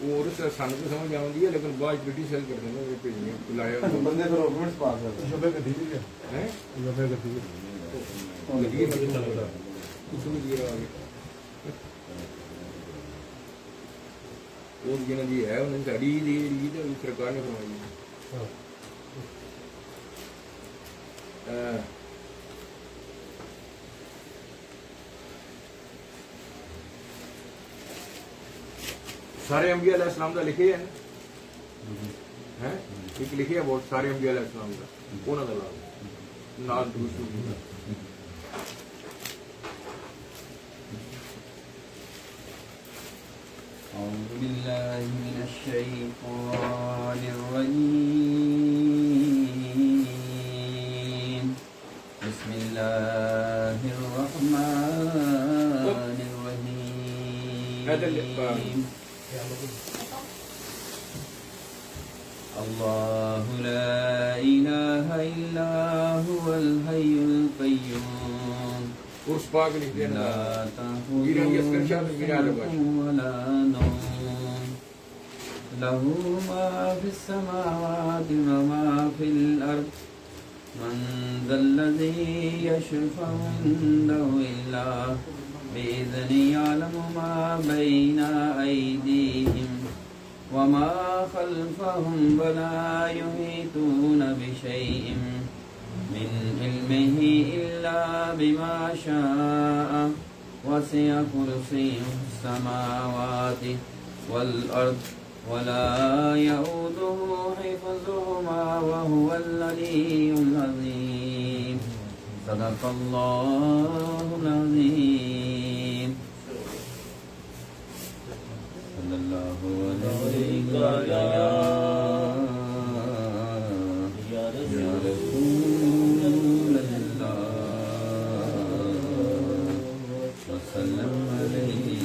اور سانو تو سمجھ آتی ہے لیکن بعد پریٹی سیل کر دینا بھیجنے بندے جی ہے انہوں نے ساری سرکار نے فرمائی سارے انبیاء علیہ السلام کا لکھے ہیں ایک لکھے بہت سارے انبیاء علیہ السلام کا انہوں کا لال نال درست أعوذ بالله من الشيطان الرجيم بسم الله الرحمن الرحيم الله لا إله إلا هو الحي القيوم اس پاک لکھ دینا لا تأخذه ولا نوم له ما في السماوات وما في الأرض من ذا الذي يشفع عنده إلا بإذنه يعلم ما بين أيديهم وما خلفهم ولا يحيطون بشيء من علمه إلا بما شاء وسع كرسيه السماوات والأرض ولا يؤوده حفظهما وهو العلي العظيم صدق الله العظيم صلى الله عليه يا رسول الله وسلم عليه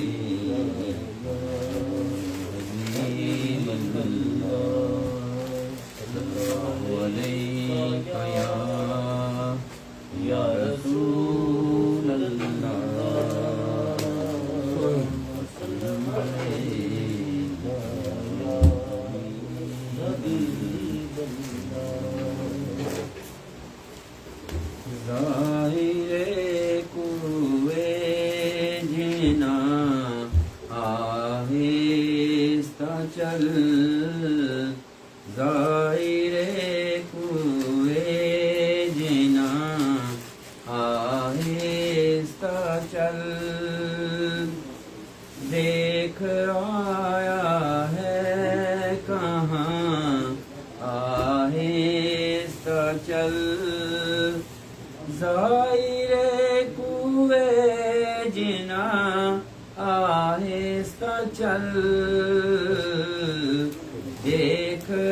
صلى الله عليك يا رسول الله وسلم عليك ظاہر کوئے جنا آہستہ چل ظاہر کوئے جنا آہستہ چل دیکھ آیا ہے کہاں آہستہ چل ظاہر کوئے جنا آہستہ چل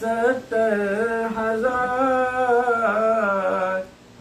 70,000,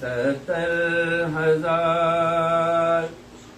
70,000।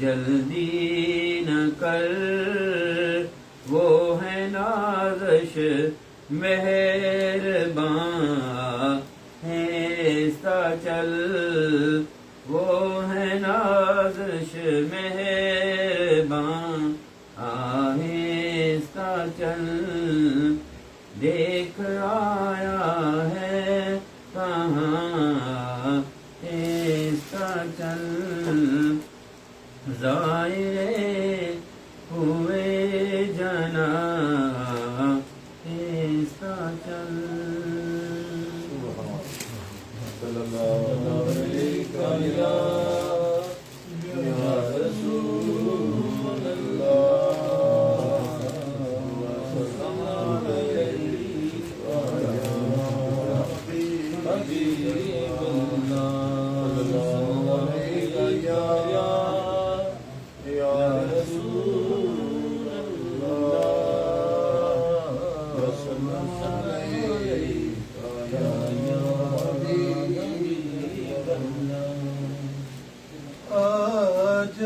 جلدی نہ کر وہ ہے نازش مہرباں آہستہ چل وہ ہے نازش مہرباں آہستہ چل دیکھ آیا ہے کہاں آہستہ چل ظاہر ہوئے جنا آہستہ چل صلی اللہ علیہ یا رسول اللہ حبیب اللہ یا رسول اللہ آج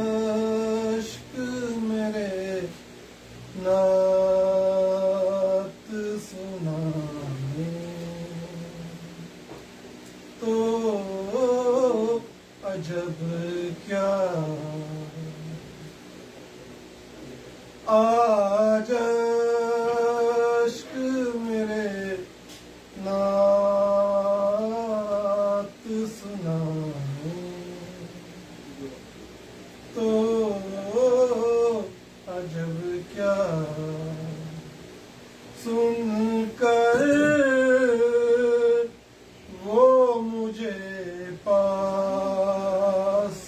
عشق میرے نعت سنانے تو عجب کیا آج عشق میرے نعت سنانے تو عجب کیا سن کر وہ مجھے پاس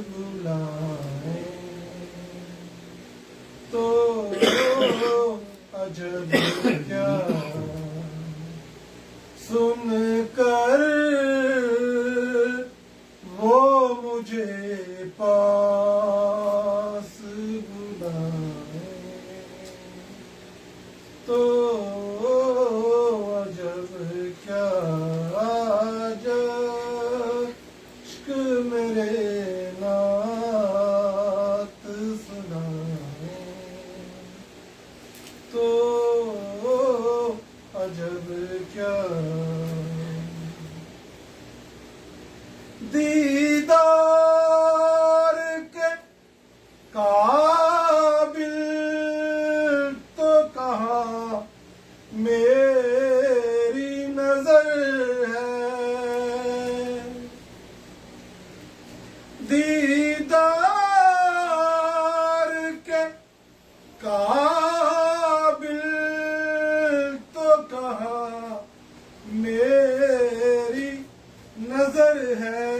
بلائیں تو عجب کیا سن کر وہ مجھے پاس بلائیں تو عجب کیا عشق میرے نعت سنائیں تو عجب کیا دیدار کے قابل تو کہاں میری نظر ہے دیدار کے قابل تو کہاں میری نظر ہے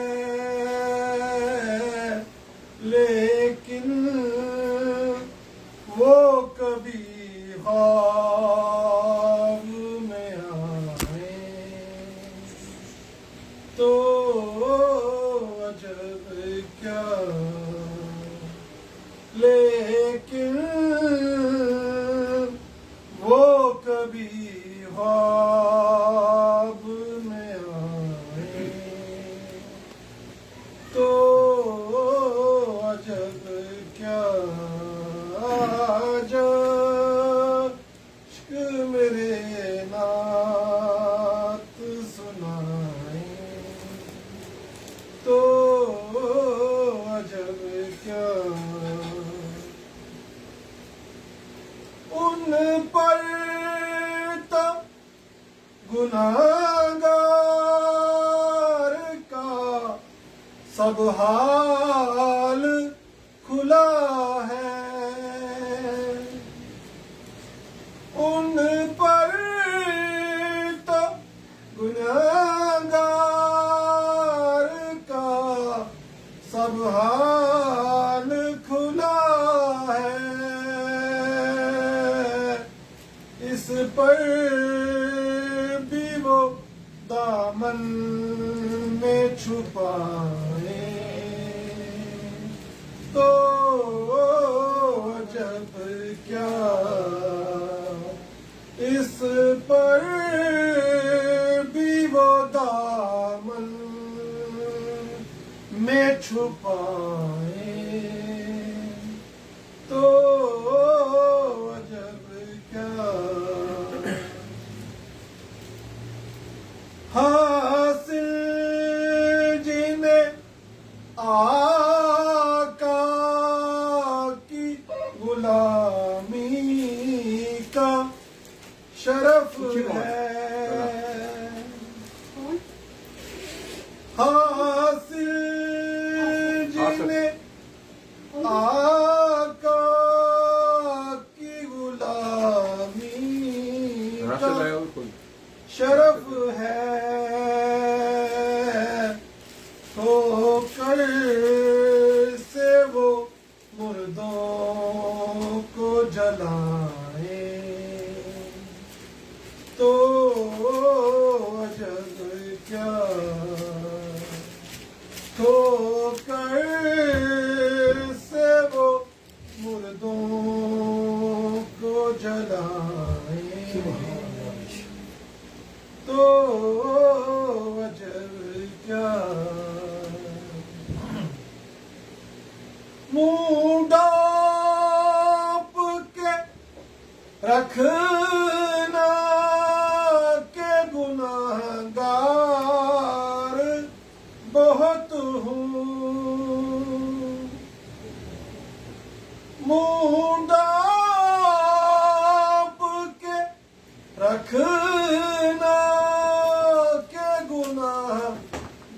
لیکن وہ کبھی خواب میں آئے تو عجب کیا لیکن وہ کبھی خواب میں آئے تو عجب کیا عشق میرے نعت سنائیں تو عجب کیا ان پر تو گناہگار کا سب حال کھلا ہے ان پر تو گناہگار کا سب حال کھلا ہے اس پر بھی وہ دامن میں چھپائے تو عجب کیا اس پر بھی وہ دامن میں چھپائے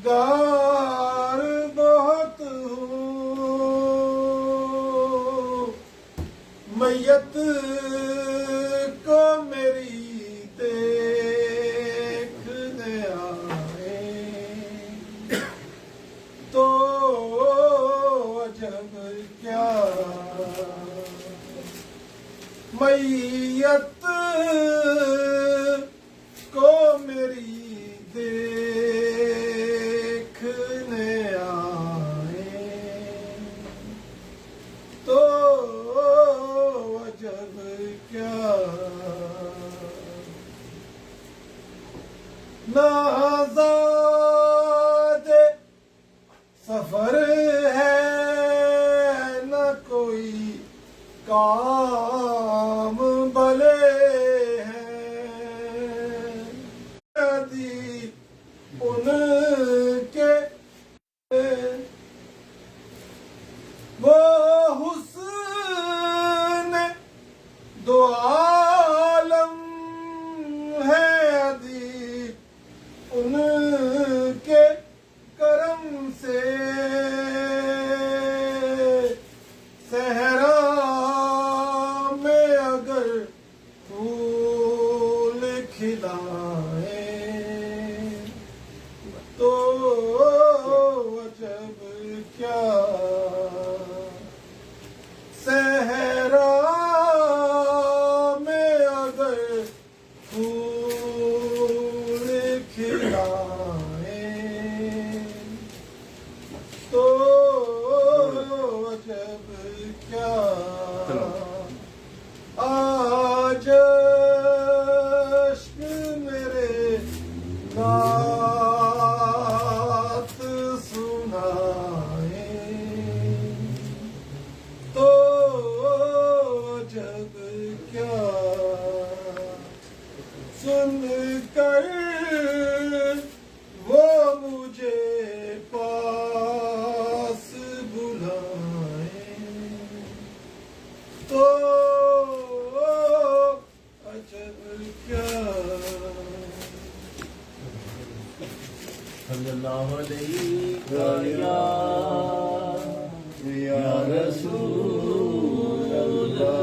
گار بہت ہوں میت کو میری دیکھنے آئے تو عجب کیا میت کو میری دیکھنے آئے تو عجب کیا نہ آزاد سفر ہے نہ کوئی کام بلے ہیں ان کے وہ حسن دو عالم ہے ادیب ان کے کرم سے صحرا میں اگر پھول کھلائے تو عجب کیا صحرا میں اگر پھول کھلائے تو عجب کیا آج عشق میرے نعت سنائے تو عجب کیا سن کر وہ مجھے پاس بلائے تو عجب کیا صلی اللہ علیہ یا رسول اللہ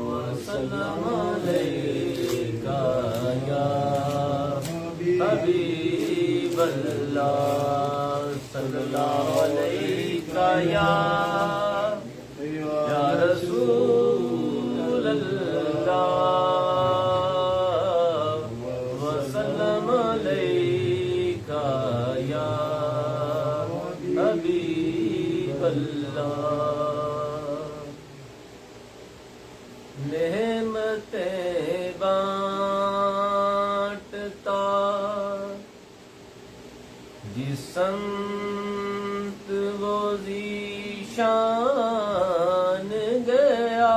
وسلم علیکہ یا حبیب اللہ صلی اللہ علیہ یا رسول اللہ وسلم علیکہ یا حبیب اللہ نعمتیں بانٹتا جس سمت وہ ذیشان گیا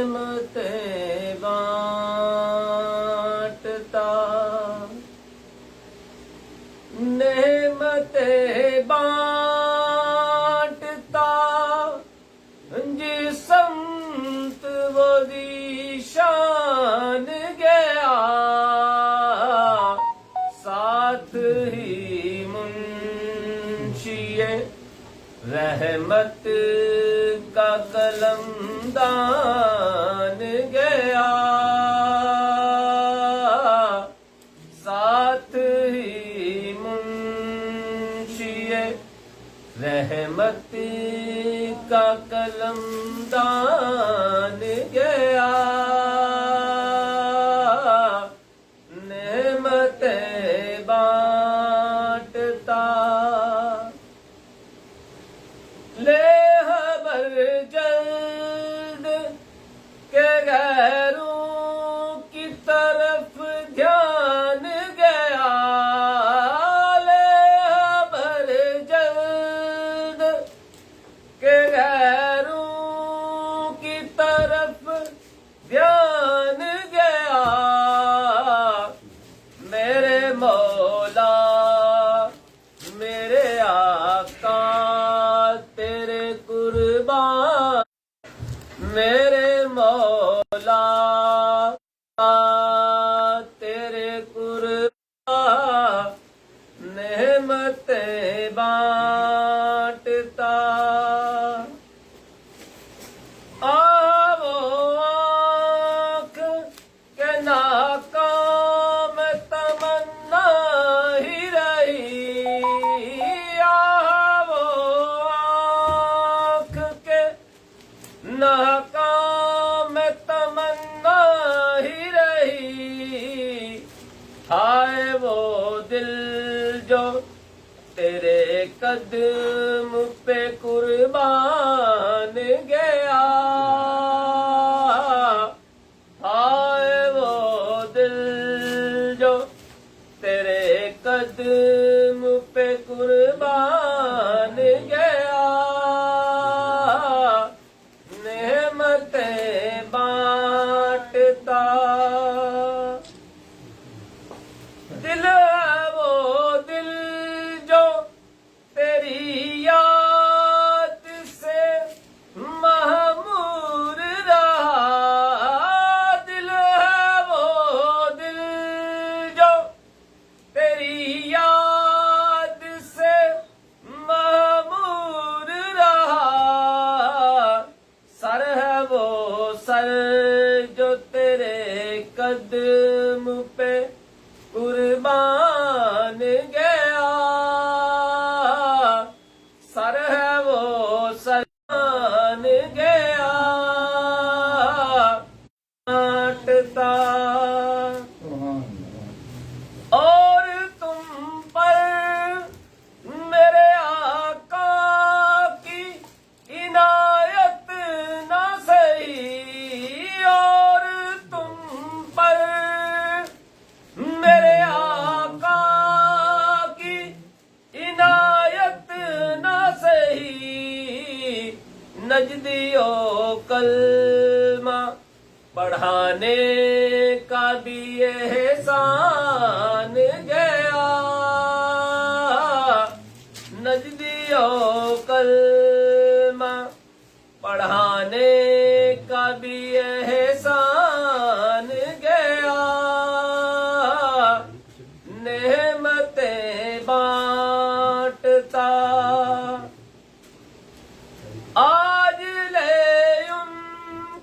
نعمتیں بانٹتا نعمتیں بانٹتا جس سمت وہ ذیشان گیا ساتھ ہی منشی رحمت کا قلم دان گیا ساتھ ہی منشی رحمت کا قلم دان گیا نعمتیں بانٹتا لے خبر جلد کہ غیروں کی طرف دھیان گیا لے خبر جلد کہ غیروں کی طرف دھیان گیا میرے مولا میرے آقا تیرے قربان میرے مولا مولا تیرے قربا نعمتیں بانٹتا آو آنکھ کے ناکام تمنا ہی رہی آو آنکھ کے ناکام تمنا ہی رہی ہائے وہ دل جو تیرے قدم پہ قربان گیا ہائے وہ دل جو تیرے قدم پہ قربان گیا نعمتیں بانٹتا دل ہے وہ دل جو تیری یاد سے مہمور رہا دل ہے وہ دل جو تیری یاد سے مہمور رہا سر ہے وہ سر جو تیرے قدم پہ قربان گیا سر ہے وہ سر قربان گیا بانٹتا اور تم پر میرے آقا کی عنایت نہ سہی اور تم پر میرے آقا کی عنایت نہ سہی نجدیو کلمہ پڑھانے کا بھی احسان گیا نجدیو کلمہ پڑھانے کا بھی احسان گیا نعمتیں بانٹتا آج لے ان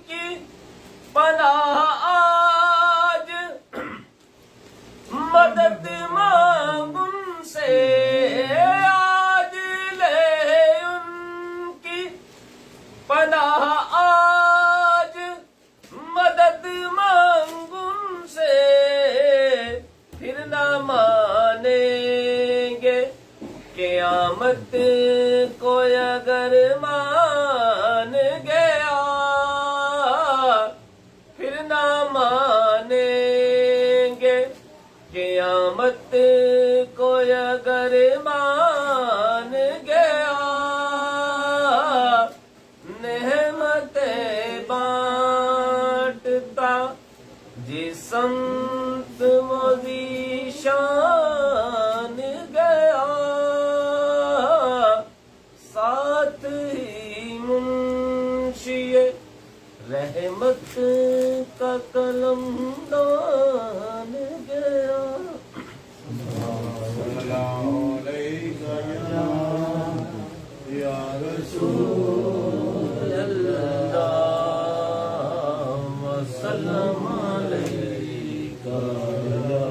کی پناہ آج مدد مانگ ان سے آج لے ان کی پناہ آج مدد مانگ ان سے پھر نہ مانیں گے قیامت کو اگر مان گیا پھر نہ مانیں گے قیامت کو اگر مان گیا نعمتیں بانٹتا جس سمت موزی شان گیا ساتھ ہی منشی رحمت کا قلم دان گیا یا رسول اللہ وسلم علیکہ یا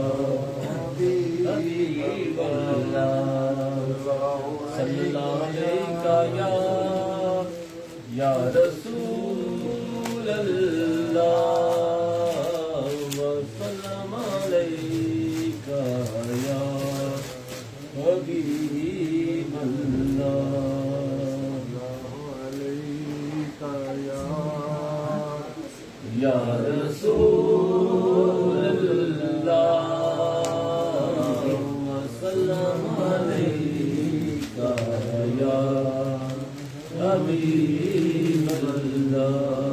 حبیب اللہ صلی اللہ علیکہ یا رسول اللہ وسلم علیکہ یا حبیب اللہ یا رسول اللہ وسلم علیکہ یا حبیب اللہ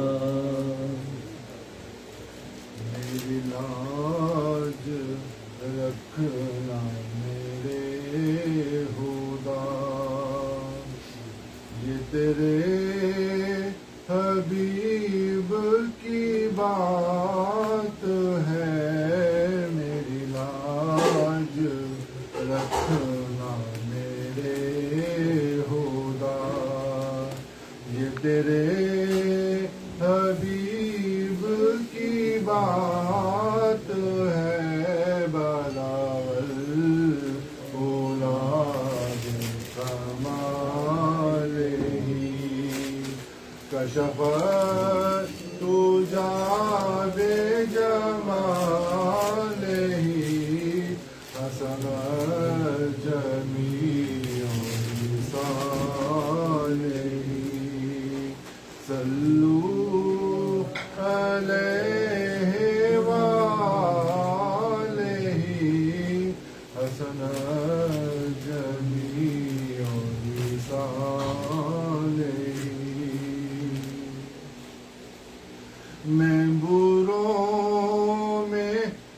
میری لاج رکھنا میرے خدا یہ تیرے حبیب کی بات ہے میری لاج رکھنا میرے خدا یہ تیرے حبیب کی بات ہے بلاول اولاد کمال ہی کشف تو جاب جمال ہی حسن جمیع مثال ہی صلو علیہ وآلہ حسن جمیع مثال ہی میں بروں میں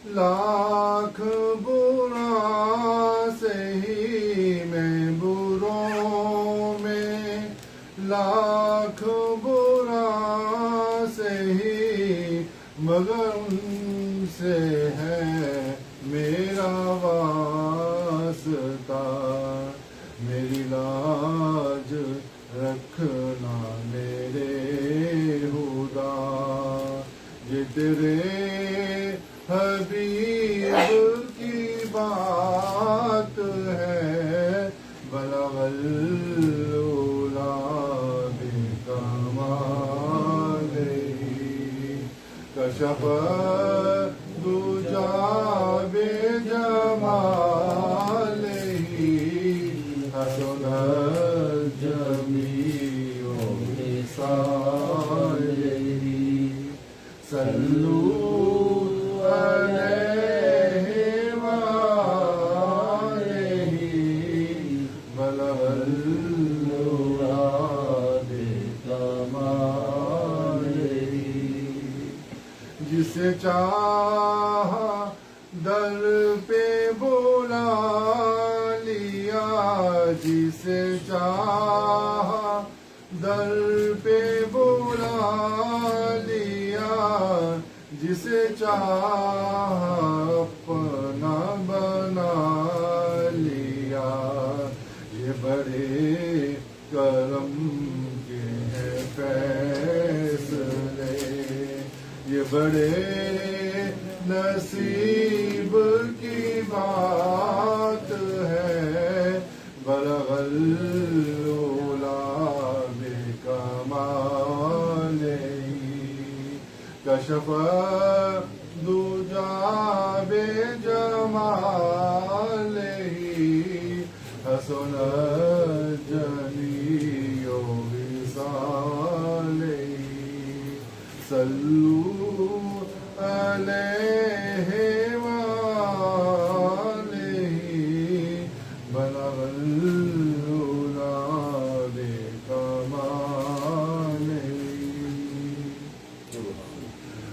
لاکھ برا سہی میں بروں میں لاکھ برا سہی مگر ان سے ہے میرا واسطہ میری لاج رکھنا میرے خدا یہ تیرے حبیب کی بات ہے بلغ العلا بکمالہ کشف دجا بجمالہ حسن جمیع مثالہ صلو علیہ وآلہ بلغ العلا بکمالہ جسے چاہا در پہ بلا لیا جسے چاہا در پہ بلا لیا جسے چاہا اپنا بنا لیا یہ بڑے کرم کے ہیں فیصلے یہ بڑے نصیب کی بات ہے بلغ العلا بکمالہ کشف دجا بجمالہ حسن جمیع مثالہ صلو علیہ وآلہ بلغ العلا بکمالہ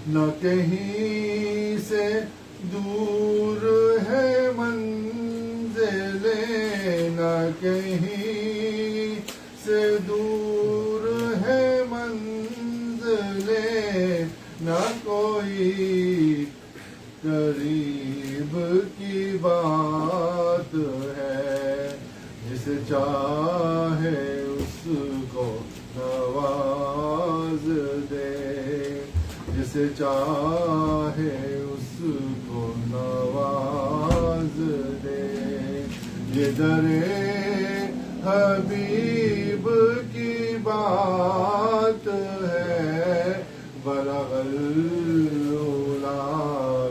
نہ کہیں سے دور ہے منزلیں نہ کہیں سے دور ہے منزلیں نہ کوئی قریب کی بات ہے جسے چاہے اس کو نواز دے جسے چاہے اس کو نواز دے یہ در حبیب کی بات ہے بلغ العلا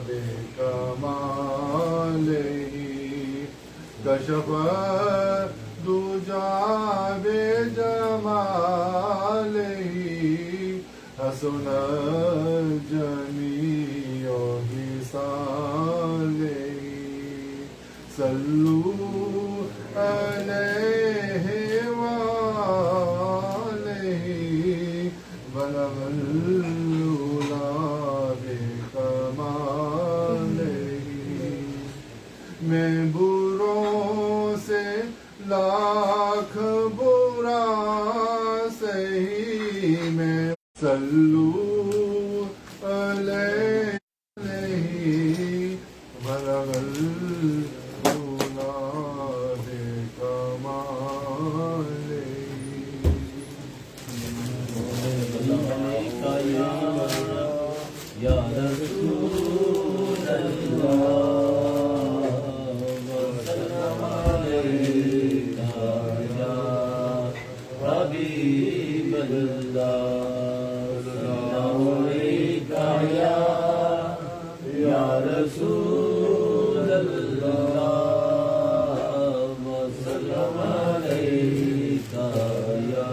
بکمالہ کشف دجا بجمالہ حسن جمیع مثالہ صلو علیہ وآلہ بلغ العلا بکمالہ میں بروں سے لاکھ برا سہی میں صلو یا رسول اللہ وسلم علیکہ یا حبیب اللہ سلام علیکہ یا رسول اللہ وسلم علیکہ یا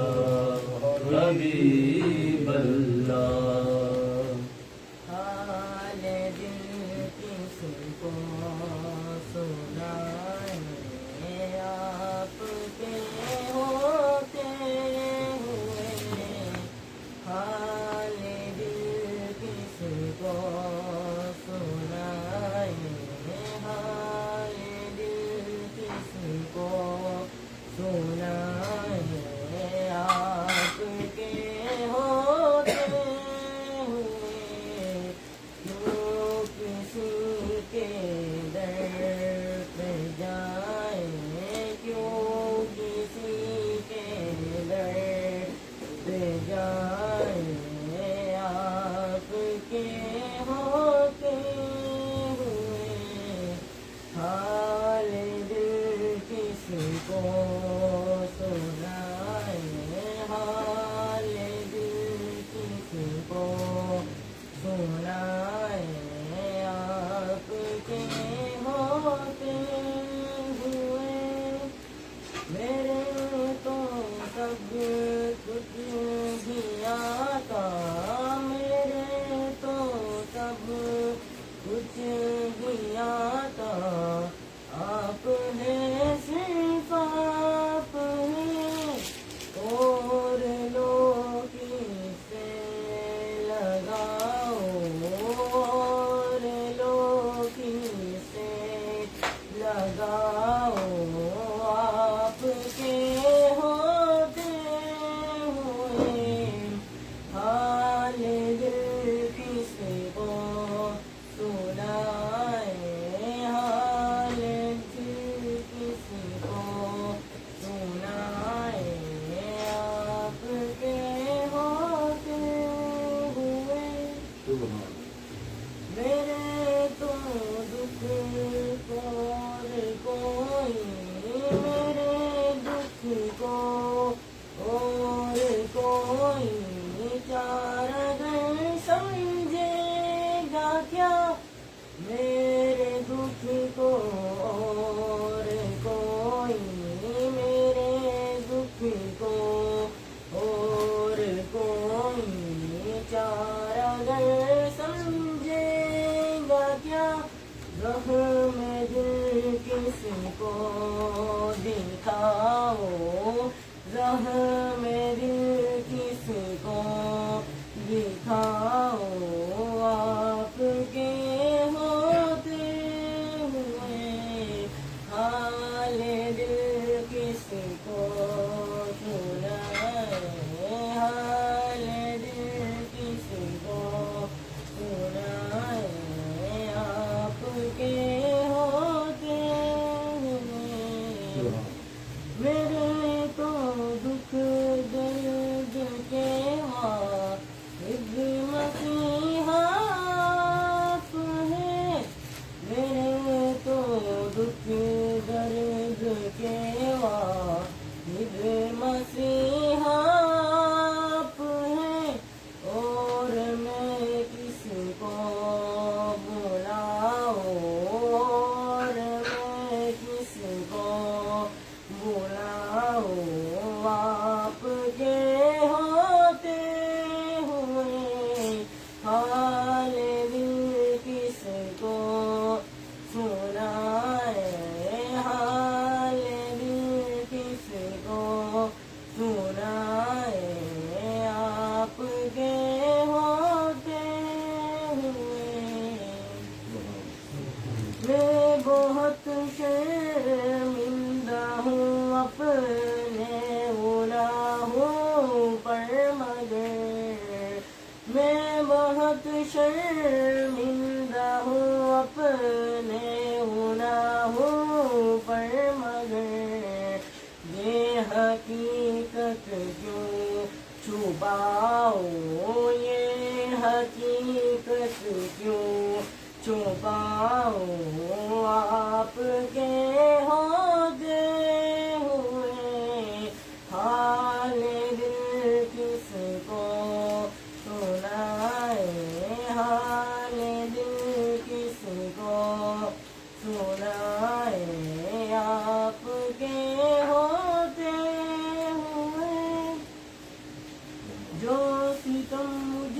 حبیب اللہ حال دل کس کو سنائیں آپ کے ہوتے ہوئے حال دل کس کو سنائیں حال دل کس کو سنائیں آپ کے ہوتے ہوئے کیوں کسی کے در پہ جائیں کیوں کسی کے در پہ جائیں آپ کے ہوتے ہوئے حال دل کس کو سنائیں حال دل کس کو سنائیں آپ کے ہوتے ہوئے میرے تو سب کچھ بھی آتا میرے تو سب کچھ بھی آتا آپ ہیں صرف آپ ہیں اور لوگ سے لگاؤ اور لوگ سے لگاؤ آپ کے ہوتے ہوئے حال دل کس کو سنائیں حال دل کس کو سنائیں آپ کے ہوتے ہوئے میرے تو دکھ اور کوئی میرے دکھ کو اور کوئی چار گھر سمجھے گا کیا میرے دکھ کو اور کوئی میرے دکھ کو اور کوئی چار گھر سمجھے گا کیا زخم دل کس کو دکھاؤ زخم دل کس کو دکھاؤ آپ کے ہوتے ہوئے حال دل کس کو سنائیں حال دل کس کو سنائیں آپ کے ہوتے ہوئے میرے تو دکھ درد کے واحد مسیحا آپ ہیں میرے تو دکھ درد کے واحد مسیحا آپ ہیں اور میں کس کو بلاؤں اور میں کس کو بلاؤں آپ کے ہوتے ہوئے حال دل کس کو سنائیں حال دل کس کو سنائیں آپ کے ہوتے ہوئے میں بہت شرمندہ ہوں اپنے گناہوں پر مگر میں بہت شرمندہ ہوں اپنے گناہوں پر مگر یہ حقیقت کیوں چھپاؤ یہ حقیقت کیوں چھپاؤں آپ کے ہوتے ہوئے حال دل کس کو سنائے حال دل کس کو سنائے آپ کے ہوتے ہوئے جو ستم مجھ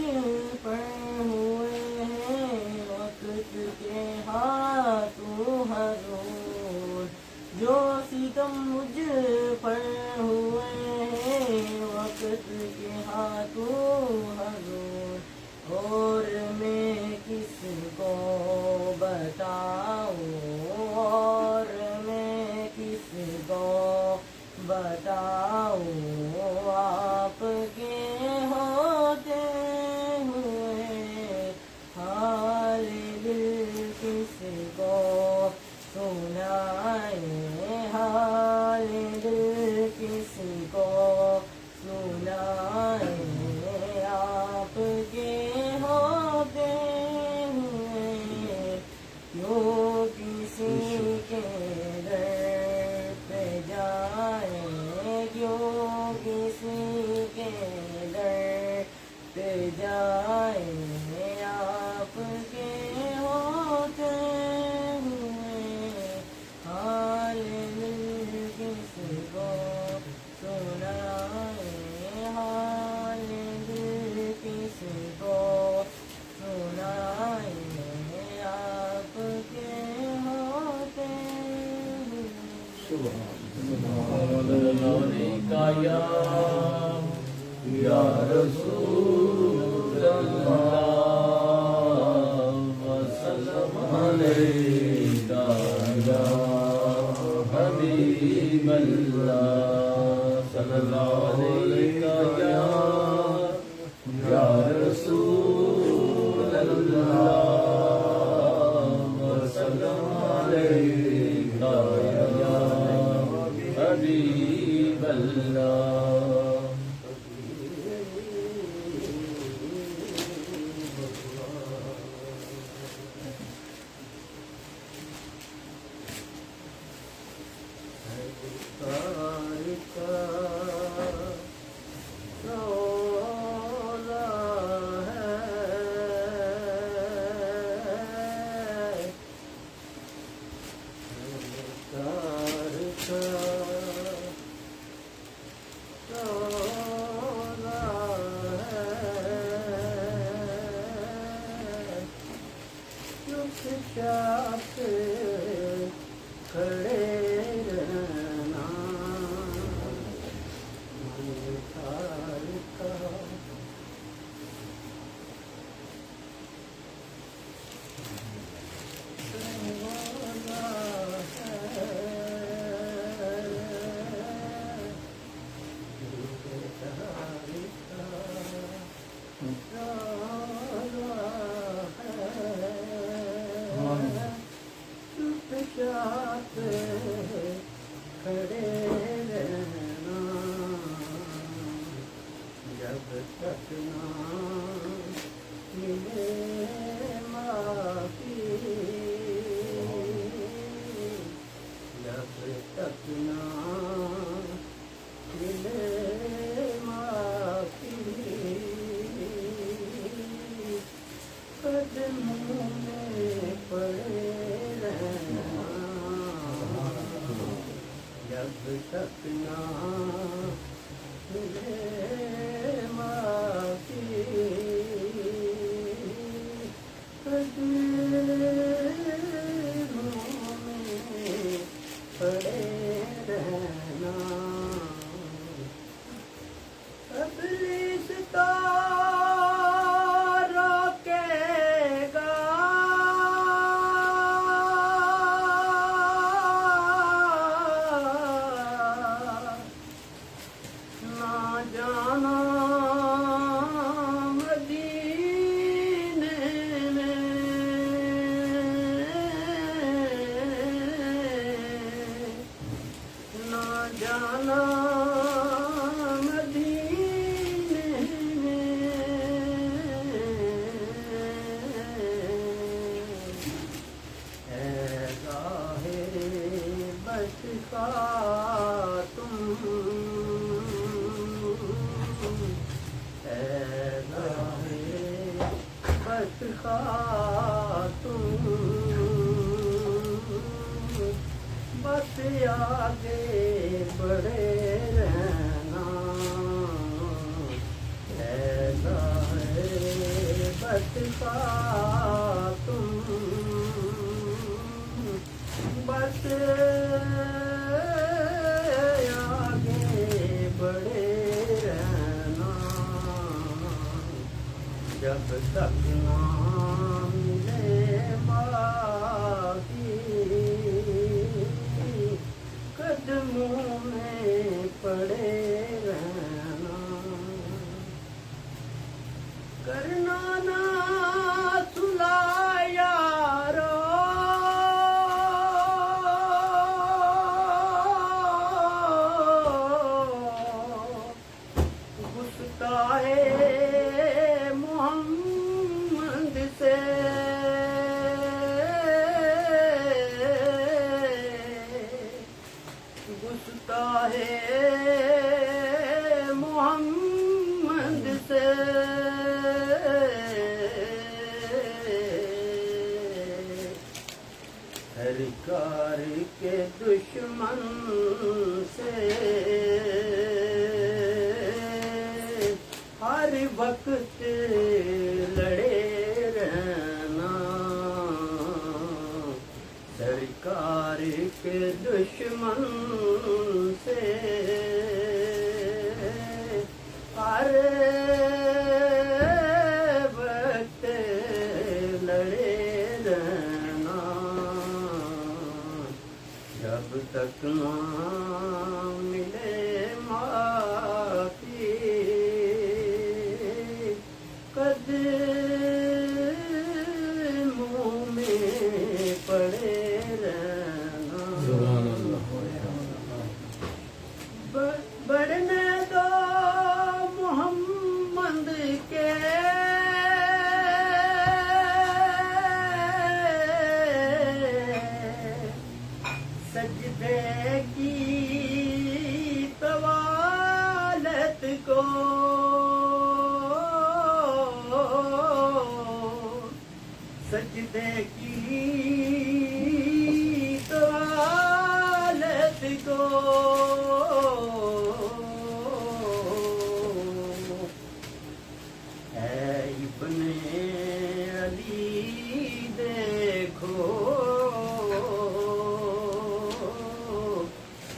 پر ہوئے ہیں وقت کے ہاتھوں ہر روز جو ستم مجھ پر ہوئے ہیں وقت کے ہاتھوں ہر روز اور میں کس کو بتاؤں اور میں کس کو بتاؤں آپ کے ہوتے ہوئے حال دل کس کو سنائے حال دل کس کو سنائے آپ کے ہوتے ہوئے کیوں کسی کے در پہ جائے کیوں کسی کے در پہ جائے آپ کے ہوتے ہوئے حال دل کس کو سنائے حال دل کس کو سنائے آپ کے ہوتے ہوئے سبحان اللہ یا رسول اللہ وسلم علیکہ یا حبیب اللہ صلی اللہ علیہ یا رسول اللہ وسلم علیکہ یا حبیب اللہ جانا خواہ تم بس آگے بڑھے رہنا ایسا ہے بس خواہ تم بس آگے بڑھے رہنا جب تک نام ملے باقی قدموں میں پڑے رہنا کرنا نہ صلح یارو گستاخ محمد سے گستاخ محمد سے سرکار کے دشمن سے ہر وقت لڑے رہنا سرکار کے دشمن سے ہر وقت لڑے رہنا جب تک نہ ملے معافی قدموں میں پڑے رہنا بڑھنے دو محمد کے سجدے کی طوالت کو سجدے کی طوالت کو اے ابن علی دیکھو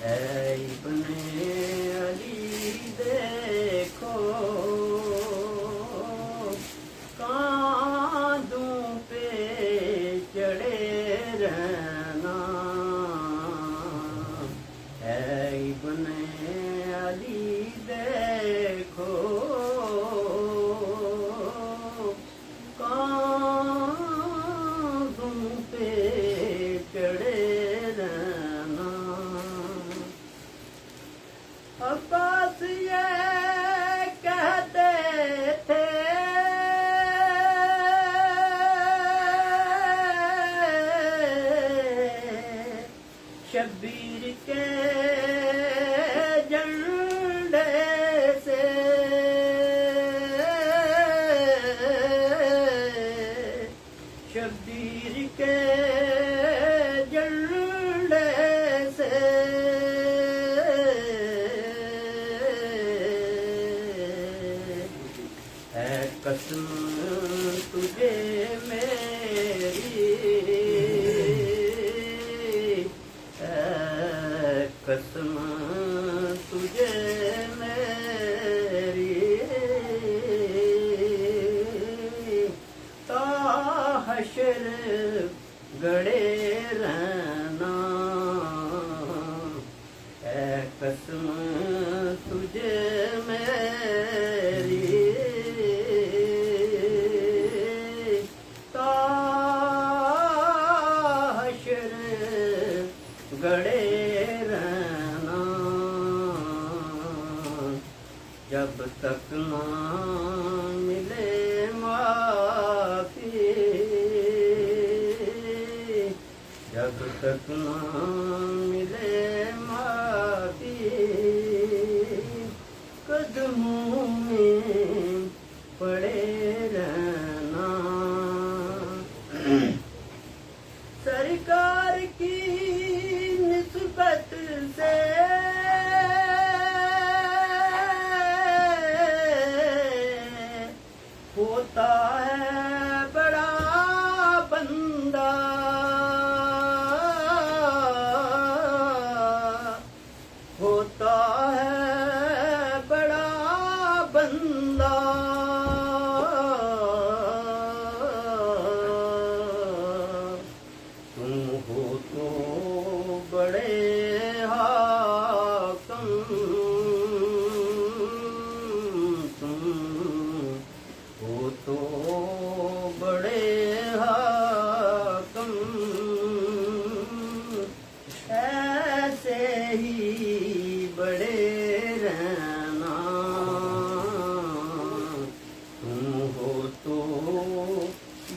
اے ابن علی دیکھو کاندوں پہ چڑھے رہنا اے ابن علی دیکھو کاندوں پہ چڑھے رہنا عباس یہ کہتے تھے شبیر کے جھنڈے سے شبیر کے جھنڈے سے اے قسم تجھے میری اے قسم تجھے میری تا حشر گڑے رہنا اے قسم تجھے میری تا حشر گڑے رہنا جب تک نہ ملے معافی جب تک نہ ملے معافی قدموں میں پڑے رہنا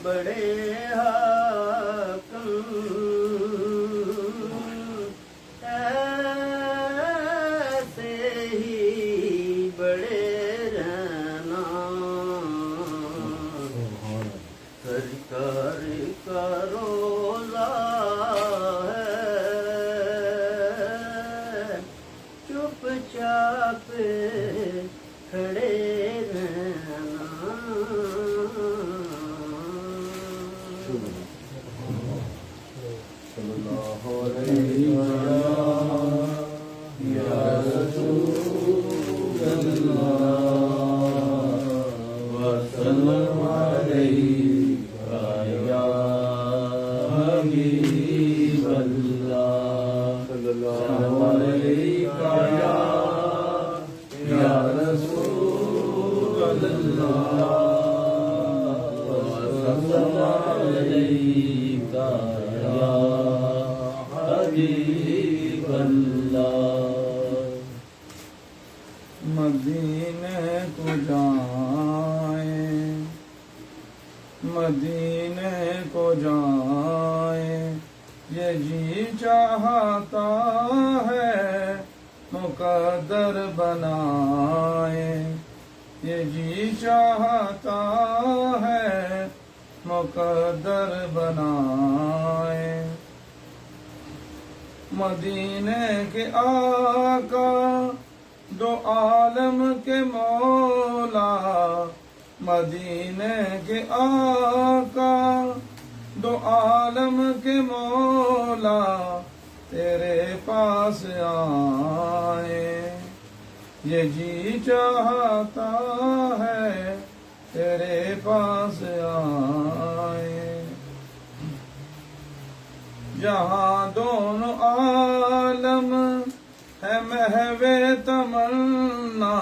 بڑے حاکم ایسے ہی بڑے رہنا سرکار کا روزہ ہے چپ چاپ کھڑے رہنا وسلم علیک یا حبیب اللہ سلام علیک یا رسول اللہ وسلم علیک یا حبیب اللہ مدینے کو جائیں مدینے کو جائیں یہ جی چاہتا ہے مقدر بنائیں یہ جی چاہتا ہے مقدر بنائیں مدینے کے آقا دو عالم کے مولا مدینے کے آقا دو عالم کے مولا تیرے پاس آئے یہ جی چاہتا ہے تیرے پاس آئے جہاں دونوں عالم ہے محو تمنا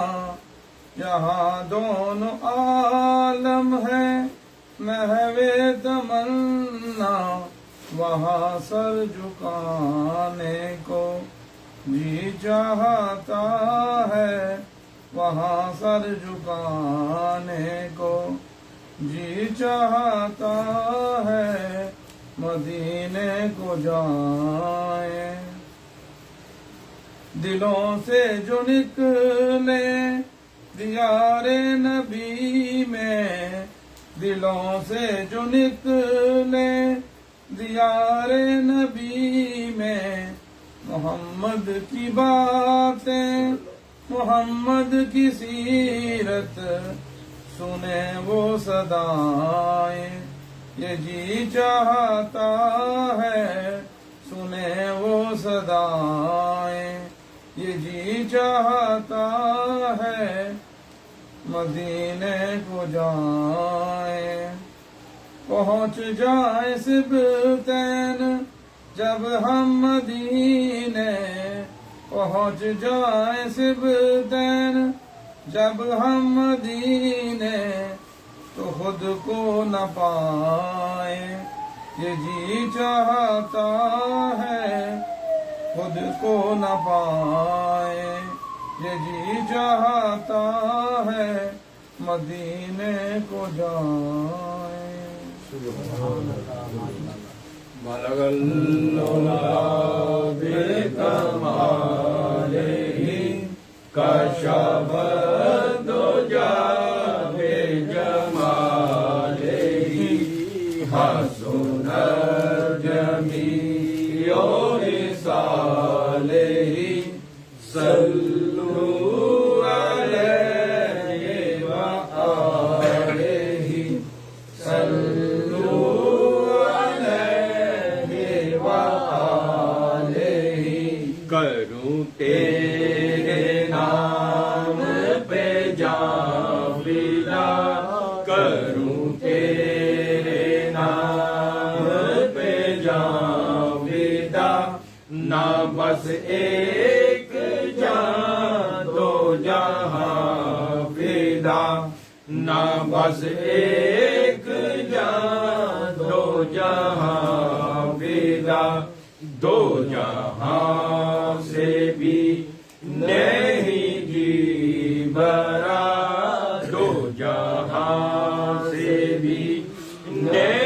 جہاں دونوں عالم ہے محو تمنا وہاں سر جھکانے کو جی چاہتا ہے وہاں سر جھکانے کو جی چاہتا ہے مدینے کو جائیں دلوں سے جو نکلے دیار نبی میں دلوں سے جو نکلے دیار نبی میں محمد کی باتیں محمد کی سیرت سنے وہ صدائیں یہ جی چاہتا ہے سنے وہ صدائیں یہ جی چاہتا ہے مدینے کو جائیں پہنچ جائیں سبتین جب ہم مدینے پہنچ جائیں سبتین جب ہم مدینے تو خود کو نہ پائیں یہ جی چاہتا ہے خود کو نہ پائیں یہ جی چاہتا ہے مدینے کو جائیں بلغ العلا بکمالہ کشف الدجی بجمالہ حسن جمیع خصالہ صلوا علیہ وآلہ کروں تیرے نام پہ جاں فدا کروں تیرے نام پہ جاں فدا نہ بس ایک جاں دو جہاں فدا نہ بس ایک جاں دو جہاں فدا دو جہاں سے بھی نہیں جی برا دو جہاں سے بھی نہیں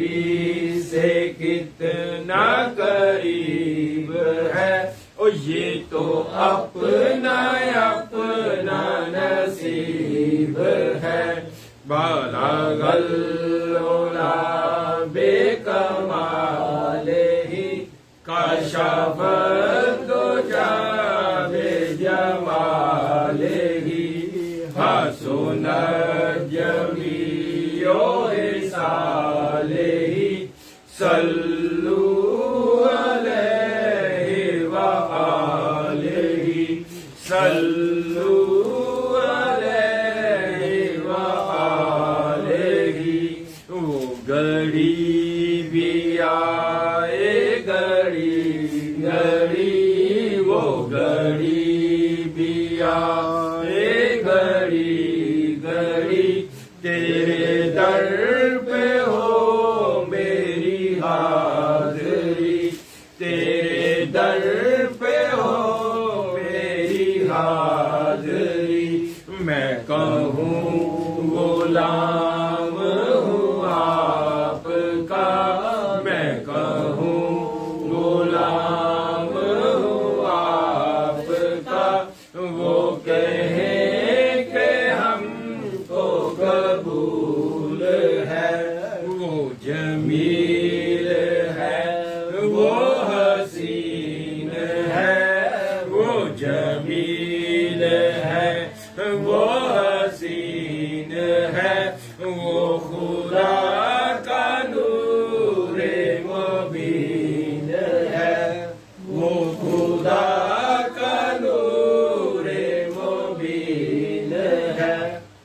نبی سے کتنا قریب ہے، او یہ تو اپنا اپنا نصیب ہے. بالغ العلا بے کمالہ کشف الدجی بجمالہ حسن جمیع خصالہ صلوا علیہ وآلہ صلوا علیہ وآلہ. وہ گھڑی بھی آئے گھڑی گھڑی، وہ گھڑی بھی آئے گھڑی گھڑی، تیرے در پہ ہو میری حاضری، تیرے در پہ ہو میری حاضری. میں کہوں غلام ہوں آپ کا، میں کہوں غلام ہوں آپ کا، وہ کہیں کہ ہم کو قبول ہے. وہ جمیل ہے، وہ حسین ہے، وہ جمیل ہے، وہ حسین ہے، وہ خدا کا نور مبین ہے، وہ خدا کا نور مبین ہے.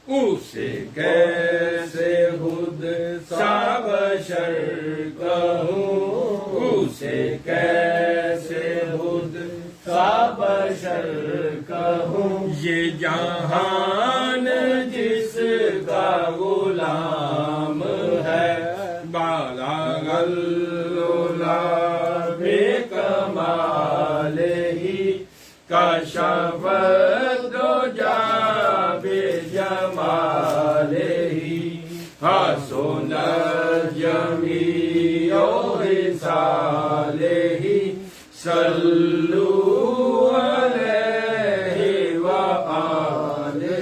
اسے کیسے خود سا بشر کہوں، اسے کیسے خود سا بشر کہوں. یہ جہان جس کا غلام ہے، بالغ العلا بے کمالہ کشف الدجی بجمالہ حسن جمیع خصالہ صلوا علیہ وآلہ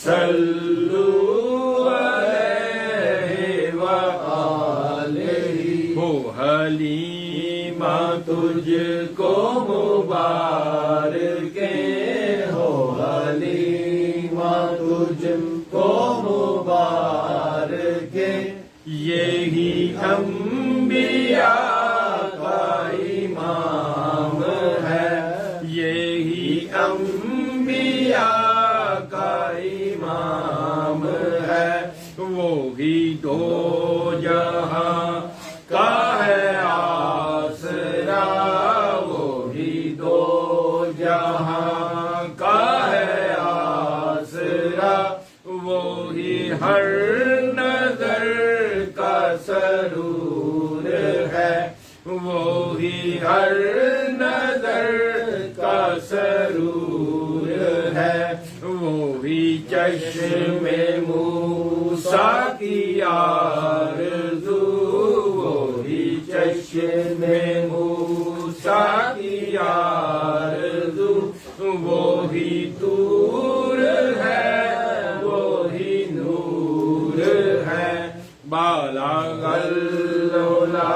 صلوا علیہ وآلہ. ہو حلیمہ تجھ کو مبارکیں، ہو حلیمہ تجھ کو مبارکیں، یہی انبیاء کا امام ہے، یہی انبیاء کا امام ہے. وہی دو جہاں کا ہے آسرا، وہی دو جہاں کا ہے آسرا، وہی ہر نظر کا سرور ہے، وہی ہر نظر کا سرور ہے. وہی چشم موسیٰ کی آرزو، وہی چشم موسیٰ کی آرزو، وہی طور ہے، وہی نور ہے. بالغ العلا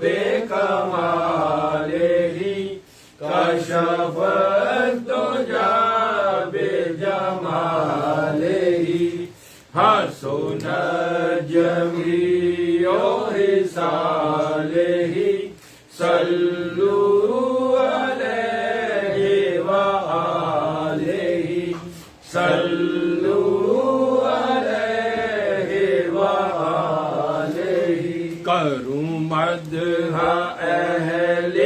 بے کمالہ کشف الدجی بجمالہ حسن جمیع خصالہ صلوا علیہ وآلہ صلوا علیہ وآلہ. کروں مدح اہل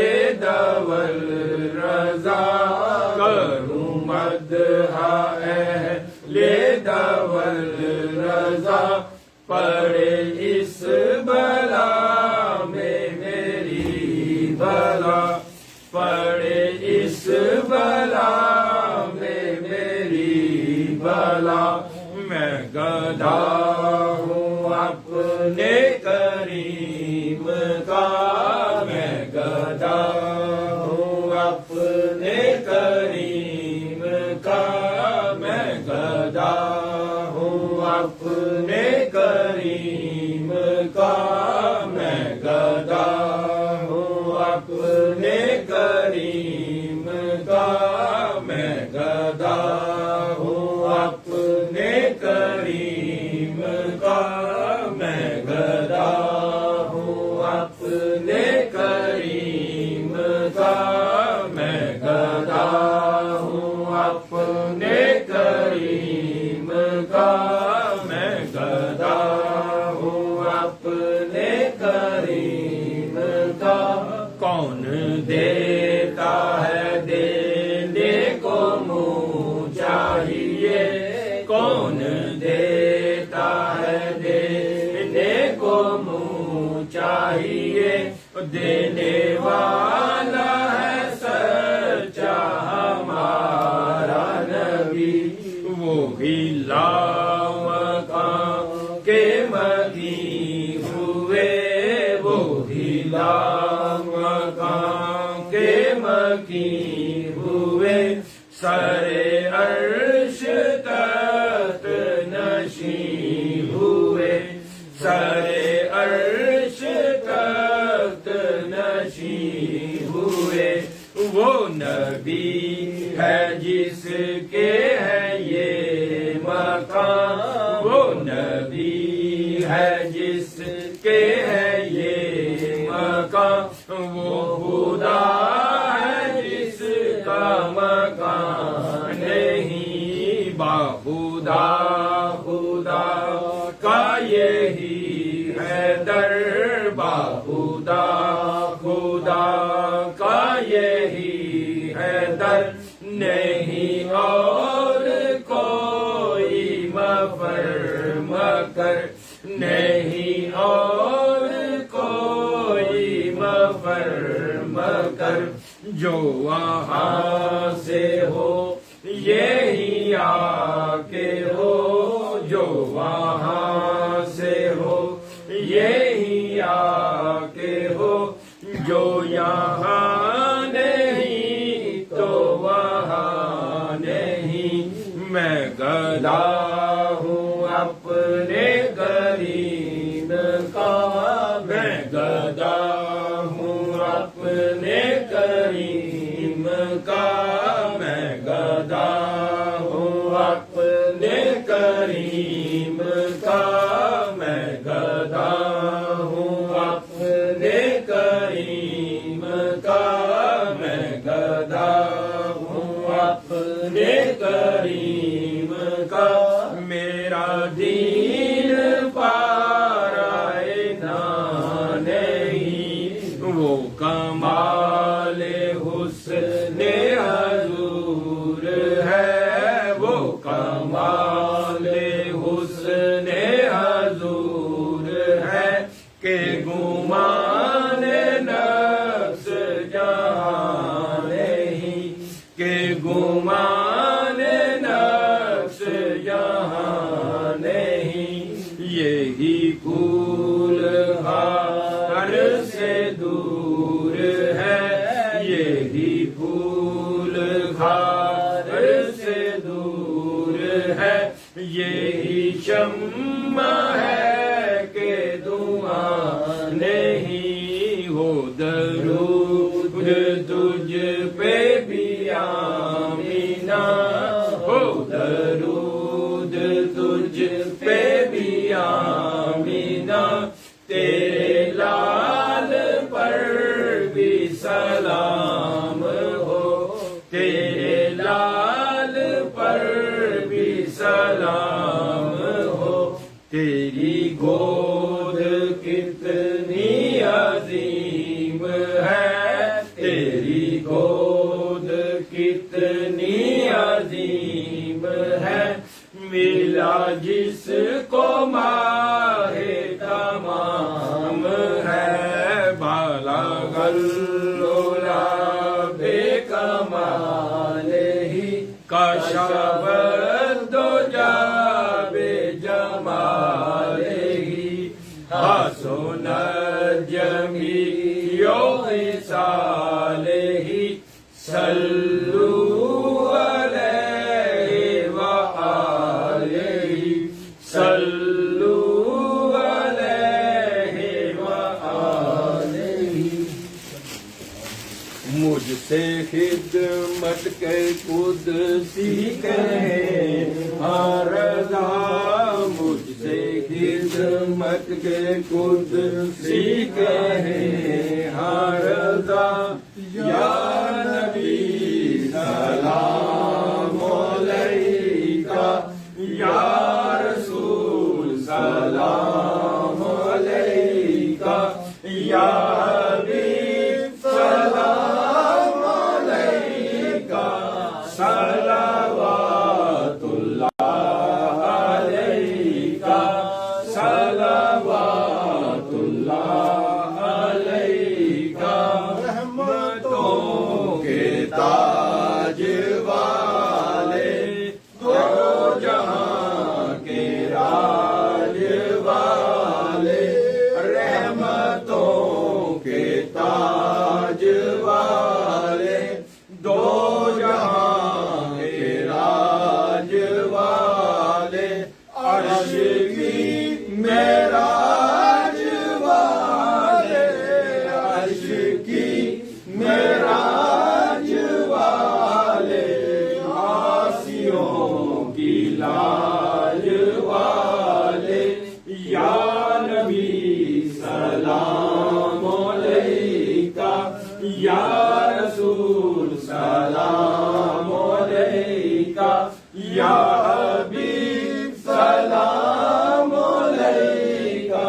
دول رضا، کروں مدح اہل دول رضا، پڑے اس بلا میں میری بلا، پڑے اس بلا میں میری بلا. میں گدھا ہوں اپنا اپنے کریم کا میں گدا ہوں، اپنے کریم کا میں گدا ہوں، اپنے کریم کا میں گدا ہوں، اپنے کریم کا میں گدا ہوں، اپنے کریم کا میں گدا ہوں، اپنے کریم کا میں گدا ہوں، اپنے کریم کا میں گدا ہوں، اپنے کریم کا کون دیتا ہے دینے کو منہ چاہیے، کون دیتا ہے دینے کو منہ چاہیے، دینے والا ہے سچا ہمارا نبی، وہی لامکاں کے مدی ہوئے، وہی لامکاں کے مکی ہوئے، سر عرش تخت نشین ہوئے، سر عرش تخت نشین ہوئے، وہ نبی ہے جس کے ہے یہ مقام، وہ نبی ہے جس کے ہے یہ مقام، وہ خدا ہے جس کا مکان نہیں، باخدا خدا کا یہی ہے در، باخدا خدا کا یہی ہے در، نہیں اور کوئی مفر مکر، نہیں اور کوئی مفر مکر، جو وہاں سے ہو یہی آ کے ہو، جو وہاں سے ہو یہی آ کے ہو، جو یہاں نہیں تو وہاں نہیں، میں گدا ہوں اپنے کریم کا، میں گدا ہوں اپنے کریم کا، میں گدا ہوں اپنے کریم کا، میں گدا ہوں اپنے کریم کا، میں گدا ہوں اپنے کریم کا، میرا دین پارائے نہیں، وہ کمال حسن حضور ہے، وہ کمال حسن حضور ہے، کہ گمان نفس جہاں نہیں، کہ گمان نفس جہاں نہیں، یہی پھول ہار سے دور ہے، یہی پھول ہار سے دور ہے، یہی شمع ہے کہ دعا نہیں، ہو درود تجھ پہ بھی آمینہ، ہو درود تجھ پہ بھی آمینہ، تیرے لال پر بھی سلام ہو، تیرے لال پر بھی سلام ہو، تیری گود کتنی عظیم ہے، تیری گود کتنی عظیم ہے، ملا جس کو ماہ تمام ہے، بالا غلولا بے کمال ہی، کاشف دو جا بے جمال ہی، حسن جميع خصاله صلوا عليه وآله صلوا عليه وآله مجھ سے خدمت کے قدسی کہیں ہر رضا مجھ سے خدمت کے قدسی کہیں ہر رضا یا نبی سلام علیکہ یا رسول سلام علیکہ یا حبیب سلام علیکہ صلوات اللہ علیکہ صلوات اللہ علیکہ رحمتوں کے تاج والے دو جہاں کے راج والے رحمتوں کے تاج والے دو جہاں کے راج والے عرش کی معراج والے عرش کی معراج والے عاصیوں کی لاج والے یا نبی سلام علیکہ یا رسول سلام علیکہ یا حبیب سلام علیکہ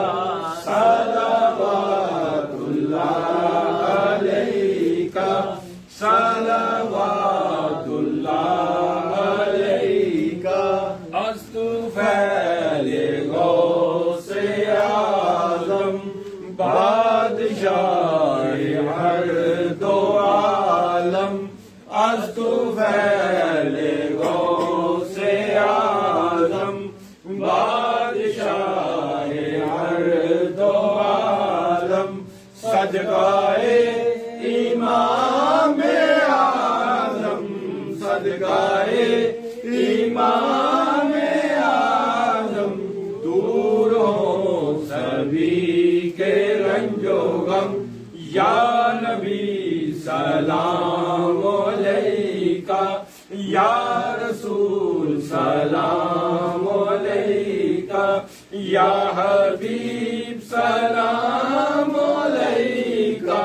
صلوات اللہ علیکہ صلوات اللہ علیکہ استغفر غوث اعظم بادشاہ ہر دو عالم استغفر غوث اعظم بادشاہ ہر دو عالم صدقائے امام اعظم صدقائے امام اعظم دور ہو سبھی کے رنج و غم یا نبی سلام علیکہ یا رسول سلام علیکہ یا حبیب سلام علیکہ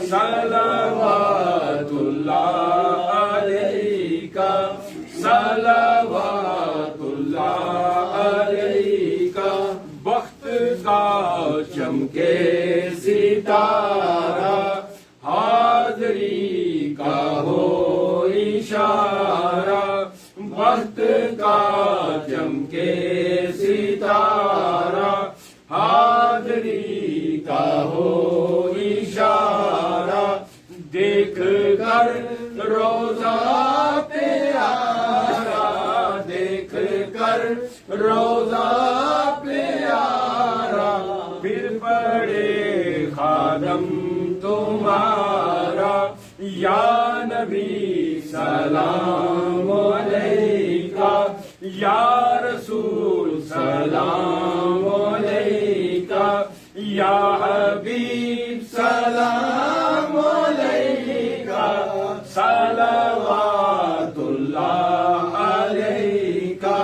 صلوات اللہ علیکہ صلوات اللہ علیکہ وقت کا چمکے ستارہ حاضری کا ہو اشارہ وقت کا چمکے ستارہ حاضری کا ہو اشارہ دیکھ کر روزہ پیارا دیکھ کر روزہ پیارا پھر پڑے خادم تمہارا یا نبی سلام علیکہ یا رسول سلام علیکہ یا حبیب سلام علیکہ صلوات اللہ علیکہ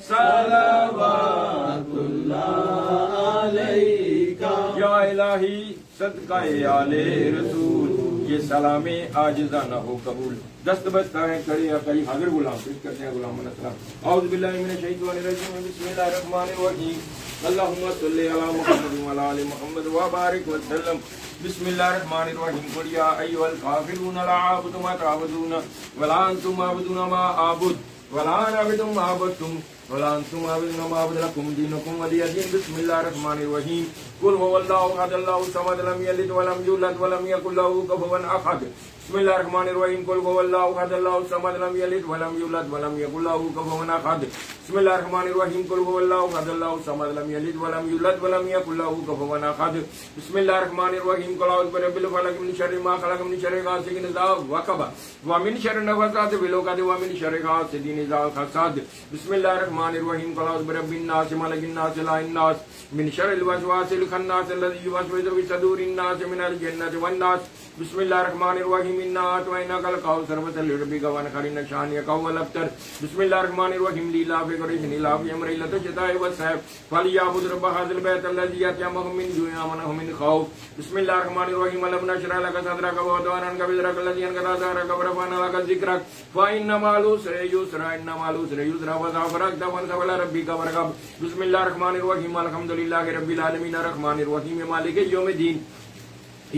صلوات اللہ علیکہ یا الہی صدقہ آل رسول یہ سلام عاجزانہ ہو قبول دستبست کریں کڑے یا کئی حاضر غلام پیش کرتے ہیں غلام السلام اعوذ باللہ من الشیطان الرجیم بسم اللہ الرحمن الرحیم اللہم صلی علی محمد وعلی آل محمد وبارک وسلم بسم اللہ الرحمن الرحیم قل یا ایھا الکافرون لا اعبد ما تعبدون ولا انتم عابدون ما اعبد ولا انا عابد ما عبدتم ولا انتم عابدون ما اعبد لكم دينكم ولي دين بسم الله الرحمن الرحیم قل هو اللہ احد اللہ الصمد لم یلد ولم یولد ولم یکن له کفوا احد بسم اللہ الرحمن الرحیم قل هو اللہ احد اللہ الصمد لم یلد ولم یولد ولم یکن له کفوا احد بسم اللہ الرحمن الرحیم قل هو اللہ احد اللہ الصمد لم یلد ولم یولد ولم یکن له کفوا احد بسم اللہ الرحمن الرحیم قل اعوذ برب الفلق من شر ما خلق من شر غاسق اذا وقب ومن شر النفاثات في العقد ومن شر حاسد اذا حسد بسم اللہ الرحمن الرحیم قل اعوذ برب الناس ملک الناس اله الناس من شر الوسواس الخناس الذي يوسوس في صدور الناس من الجنة والناس بسم اللہ الرحمن الرحیم انا اعطیناک الکوثر فصل لربک وانحر ان شانئک هو الابتر بسم اللہ الرحمن الرحیم لیلاف قریش لیلاف رحلۃ الشتاء والصيف فلیعبدوا رب هذا البیت الذی اطعمهم من جوع وآمنهم من خوف بسم اللہ الرحمن الرحیم الم نشرح لك صدرك ووضعنا عنك وزرك الذي انقض ظهرك ورفعنا لك ذکرك فإن مع العسر يسرا ان مع العسر يسرا فإذا فرغت فانصب إلى ربك فارغب بسم اللہ الرحمن الرحیم الحمد للہ رب العالمین الرحمن الرحیم مالک یوم الدین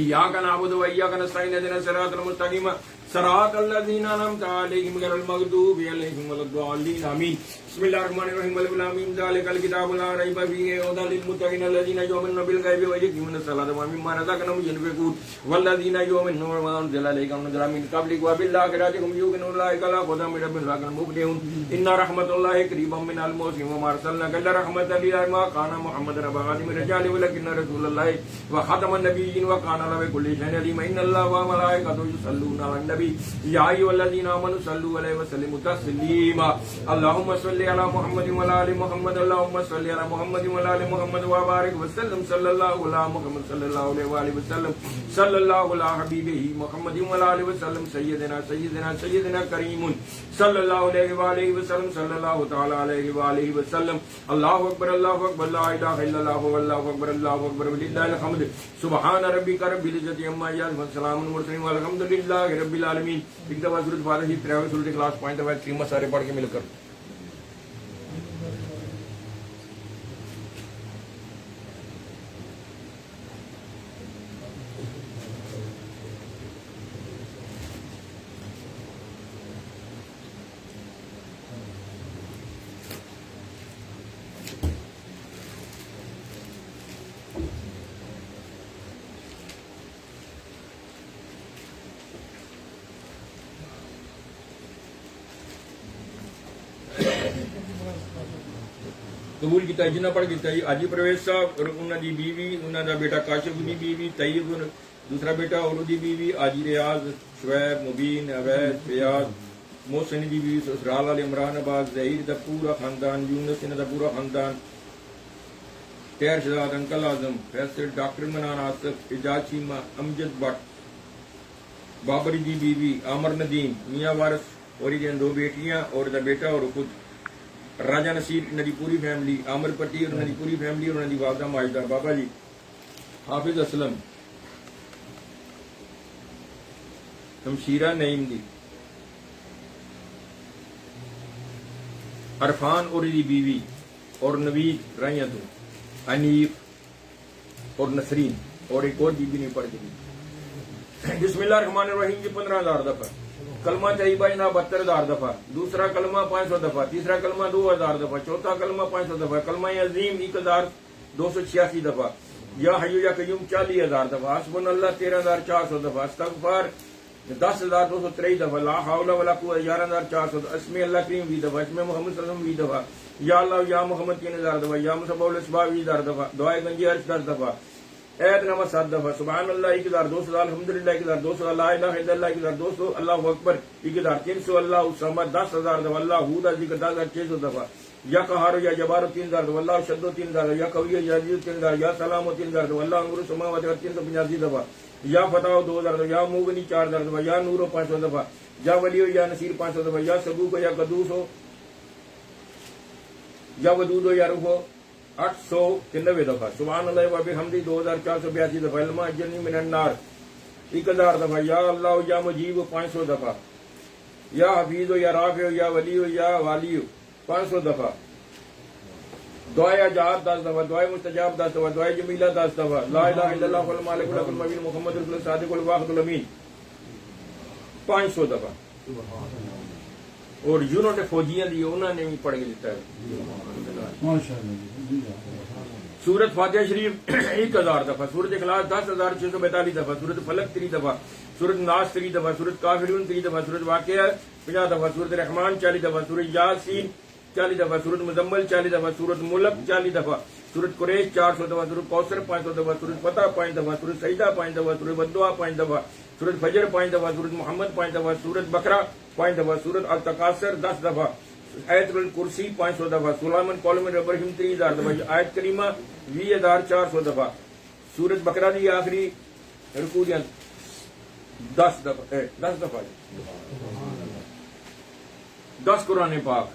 ایاک نعبد و ایاک نستعین اهدنا الصراط المستقیم صراط الذین انعمت علیہم غیر المغضوب علیہم ولا الضالین آمین بسم اللہ الرحمن الرحیم الف لام میم ذلک الکتاب لا ریب فیہ ھدی للمتقین الذین یؤمنون بالغیب ویقیمون الصلاۃ ومما رزقناهم ينفقون والذین یؤمنون بما انزل الیک وانزل من قبلک وبالآخرۃ هم یوقنون اولئک علی ھدی من ربهم المفلحون ان رحمت اللہ قریب من المحسنین وما ارسلناک الا رحمۃ للعالمین کان محمد ابا خاتم الرجال ولکن رسول اللہ وخاتم النبیین وکان علی کل شیء علیم ان اللہ وملائکته یصلون علی النبی یا ایھا الذین آمنوا صلوا علیہ وسلموا تسلیما اللهم صل علی محمد وعلی آل محمد اللهم صل علی محمد وعلی آل محمد وبارک وسلم صلی اللہ علی محمد صلی اللہ علیہ وآلہ وسلم صلی اللہ علی حبیبہ محمد وعلی آلہ وسلم سیدنا کریم صلی اللہ علیہ وآلہ وسلم صلی اللہ تعالی علیہ وآلہ وسلم اللہ اکبر لا الہ الا اللہ واللہ اکبر وللہ الحمد سبحان ربک رب العزت عما یصفون وسلام علی المرسلین والحمد للہ رب العالمین. ایک دفعہ سورۃ فاتحہ کی تلاوت سورۃ اخلاص 5 دفعہ کریمہ سارے پڑھ کے مل کر. قبول کیتا جنہ پڑھ کیتا جی آجی پرویز صاحب اور انہاں دی بیوی انہاں دا بیٹا کاشف دی بیوی طیب دوسرا بیٹا اور دی بیوی آجی ریاض شعیب مبین عوید فیاض محسن دی بیوی سسرال علی عمران آباد ظہیر دا پورا خاندان یونس دا پورا خاندان طاہر شہزاد انکل اعظم فیصل ڈاکٹر منان آصف اجاز چیمہ امجد بٹ بابری دی بیوی عامر ندیم میاں وارث اور یہ دو بیٹیاں اور دا بیٹا اور خود راجہ نصیر انہوں دی پوری فیملی عامر پٹی اور انہوں دی پوری فیملی اور انہوں دی والدہ ماجدہ بابا جی حافظ اسلم شمشیرہ نعیم دی عرفان اور دی بیوی اور نوید رائیاں تو انیف اور نسرین اور ایک اور بیوی نہیں پڑھ گئی. بسم اللہ الرحمن الرحیم کی 15,000 دفعہ کلمہ طیبہ جناب 72,000 دفعہ دوسرا کلمہ 500 دفعہ تیسرا کلمہ 2,000 دفعہ چوتھا کلمہ 500 دفعہ کلمہ عظیم 1,286 دفعہ یا حی یا قیوم 40,000 دفعہ حسبنا اللہ 13,400 دفعہ استغفار 10,223 دفعہ لا حول ولا قوت 11,400 اسم اللہ کریم 20 دفعہ اسم محمد صلی اللہ علیہ وسلم 20 دفعہ یا اللہ یا محمد 3,000 دفعہ یا مصباح الاسباح 20,000 دفعہ دعائے گنجی عرش 10 دفعہ عید نماز 7 دفعہ سبحان اللہ 1,200 الحمدللہ 1,200 لا الہ الا اللہ 1,200 اللہ اکبر 1,300 اللہ الصمد 10,000 دفعہ اللہ ہود ذکر 10,600 دفعہ یا قہار یا جبار 3,000 دفعہ اللہ شد 3,000 یا قوی یا عزیز 3,000 یا سلام 3,000 دفعہ اللہ نور السماوات 385 دفعہ یا فتح 2,000 دفعہ یا مغنی 4,000 دفعہ یا نور 500 دفعہ یا ولی یا نصیر 500 دفعہ یا سبوک یا قدوس ہو یا ودود ہو یا روح ہو 893 دفعہ سبحان اللہ و بحمدہ 2,482 دفعہ علماء جنی من النار 1,000 دفعہ یا اللہ یا مجیب 500 دفعہ یا حفیظ یا رافع یا ولی یا والی 500 دفعہ دعائے اجاب 10 دفعہ دعائے مستجاب 10 دفعہ دعائے جمیلہ 10 دفعہ لا الہ الا اللہ والمالک الحق المبین محمد رسول اللہ صادق الواحد الامین 500 دفعہ اور یونٹ فوجیاں دی انہوں نے بھی پڑھ کے دیتا ہے سورت فاتحہ شریف 1000 دفعہ، سورت اخلاص 10,642 دفعہ، سورت فلق 3 دفعہ، سورت ناس 3 دفعہ، سورت کافرون 3 دفعہ، سورت واقعہ 50 دفعہ، سورت رحمان 40 دفعہ، سورت یاسین 40 دفعہ، سورت مزمل 40 دفعہ، سورت ملک 40 دفعہ، سورت قریش 400 دفعہ، سورت کوثر 500 دفعہ، سورت فتح 5 دفعہ، سورت سجدہ 5 دفعہ، سورت بدعا 5 دفعہ، سورت فجر 5 دفعہ، سورت محمد 5 دفعہ، سورت بقرہ 5 دفعہ، سورت التکاثر 10 دفعہ، آیت الکرسی 500 دفعہ، سلیمان قول من ابراہیم 3000 دفعہ، آیت کریمہ 20,400 دفعہ، سورت بقرہ دی آخری رکوع 10 دفعہ 10 قرآن پاک،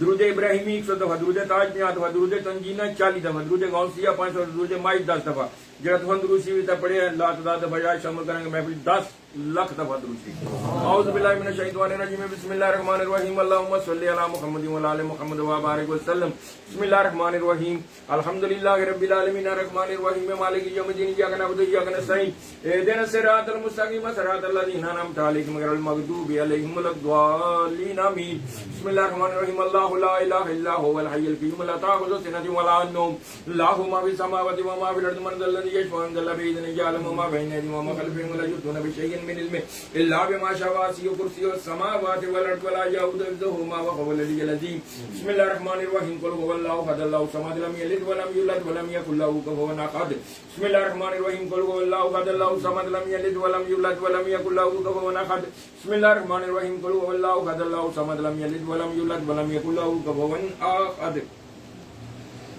درود ابراہیمی 100 دفعہ، درود تاج 50 دفعہ، درود تنجینہ 40 دفعہ، درود غوثیہ 500، درود مائد 10 دفعہ، جرت دروسی بھی پڑھے اللہ تعالیٰ دفعہ شامل کریں گے محفل 10 لاکھ دفعہ دروسی۔ اعوذ باللہ من الشیطان الرجیم، بسم اللہ الرحمن الرحیم، اللہم صلی علی محمد و علی آل محمد وبارک وسلم۔ بسم اللہ الرحمن الرحیم، الحمدللہ رب العالمین الرحمن الرحیم مالک یوم الدین، ایاک نعبد و ایاک نستعین، اہدنا الصراط المستقیم صراط الذین انعمت علیہم غیر المغضوب علیہم ولا الضالین آمین۔ بسم اللہ الرحمن الرحیم، اللہ لا الہ الا هو الحی القیوم لا تأخذہ سنۃ ولا نوم، لہ ما فی السماوات و ما فی الارض، من ذا الذی یشفع عنده بإذنہ، یعلم ما بین ایدیہم وما خلفہم ولا یحیطون بشیء من علمہ الا بما شاء، وسع کرسیہ السماوات والارض ولا یؤوده حفظہما وهو العلی العظیم۔ بسم اللہ الرحمن الرحیم، قل هو اللہ احد اللہ الصمد لم یلد ولم یولد ولم یکن له کفوا احد۔ بسم اللہ الرحمن الرحیم، قل هو اللہ احد اللہ الصمد لم یلد ولم یولد ولم یکن له کفوا احد۔ بسم اللہ الرحمن الرحیم، قل هو اللہ احد اللہ الصمد لم یلد ولم یولد ولم یکن له کفوا احد۔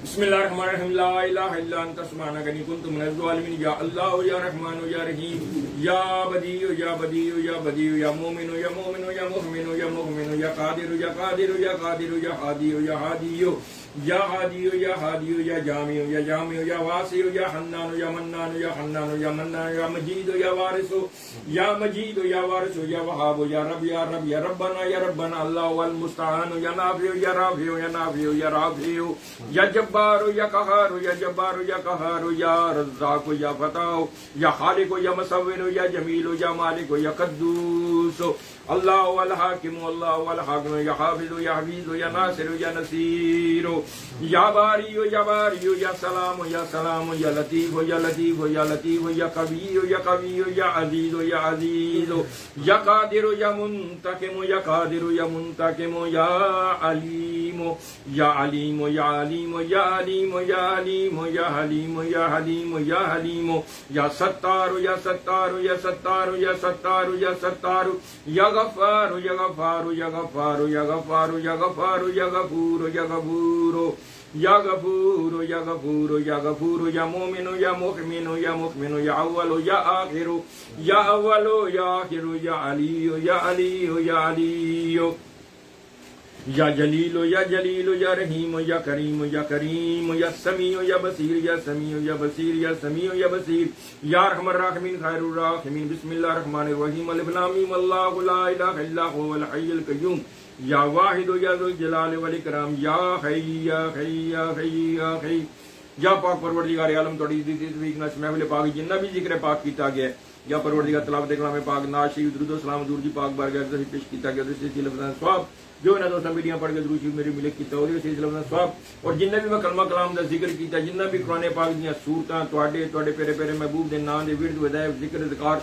بسم اللہ الرحمن الرحیم، لا الہ الا انت سبحانک انی کنت من الظالمین، یا اللہ یا رحمان یا رحیم، یا بدیع یا بدیع یا بدیع، یا مومن یا مومن یا مؤمن یا مؤمن، یا قادر یا قادر یا قادر، یا ہادی یا ہادی، یا ہادی یا ہادی، یا جامع یا جامع، یا واسع یا حنان یا منان، یا حنان یا منان، یا مجید یا وارث، یا مجید یا وارث، یا وہاب یا رب یا رب، یا ربنا یا ربنا، اللہ المستعان، یا نافع یا رافع، یا نافع یا رافع، یا جبار یا قہار، یا جبار یا قہار، یا رزاق یا فتاح، یا خالق یا مصور، یا جمیل یا مالک، یا قدوس، اللہ الحاکم، اللہ الحاکم، یا حافظ یا حفیظ، یا ناصر یا نصیر، یا باری یا باری، یا سلام یا سلام، یا لطیف یا لطیف، یا لطیف، یا قوی یا قوی، یا عزیز یا عزیز، یا قادر یا منتقم، یا قادر یا منتقم، یا علیم یا علیم، یا علیم یا علیم، یا علیم یا حلیم، یا حلیم یا حلیم، یا ستار یا ستار، یا ستار یا ستار، یا ستار، یا غفار یا غفار، یا غفار یا غفار، یا غفار یا غفور، یا غفور یا غفور، یا غفور یا غفور، یا مومن یا مؤمن، یا مؤمن، یا اول یا آخر، یا اول یا آخر، یا علی یا علی، یا علی، یا جلیل یا جلیل، یا رحیم یا کریم، یا کریم، یا سمیع یا بصیر، یا سمیع یا بصیر، یا سمیع یا بصیر، یا ارحم الراحمین خیر الراحمین۔ بسم اللہ الرحمن الرحیم، الف لام میم، اللہ لا الہ الا هو الحی القیوم، یا واحد یا ذو الجلال والاکرام، یا حی یا حی یا حی یا حی۔ یا پاک پروردگار عالم توڑی اس محفل پاک جنہ بھی ذکر پاک کیتا گیا ہے، یا پروردگار تلاوت کلام پاک نعت شریف درود و سلام حضور دی پاک بارگاہ سے پیش کیتا گیا، اس سے لفظ ثواب جو انہوں نے دوستوں میڈیا پڑھ کے درود شریف میری ملک کیتا اور اس سے لفظ ثواب، اور جنہ بھی میں کلمہ کلام دا ذکر کیتا، جنہ بھی قرآن پاک دیاں سورتاں تواڈے پیارے پیارے محبوب دے نام دے ورد ودائف ذکر اذکار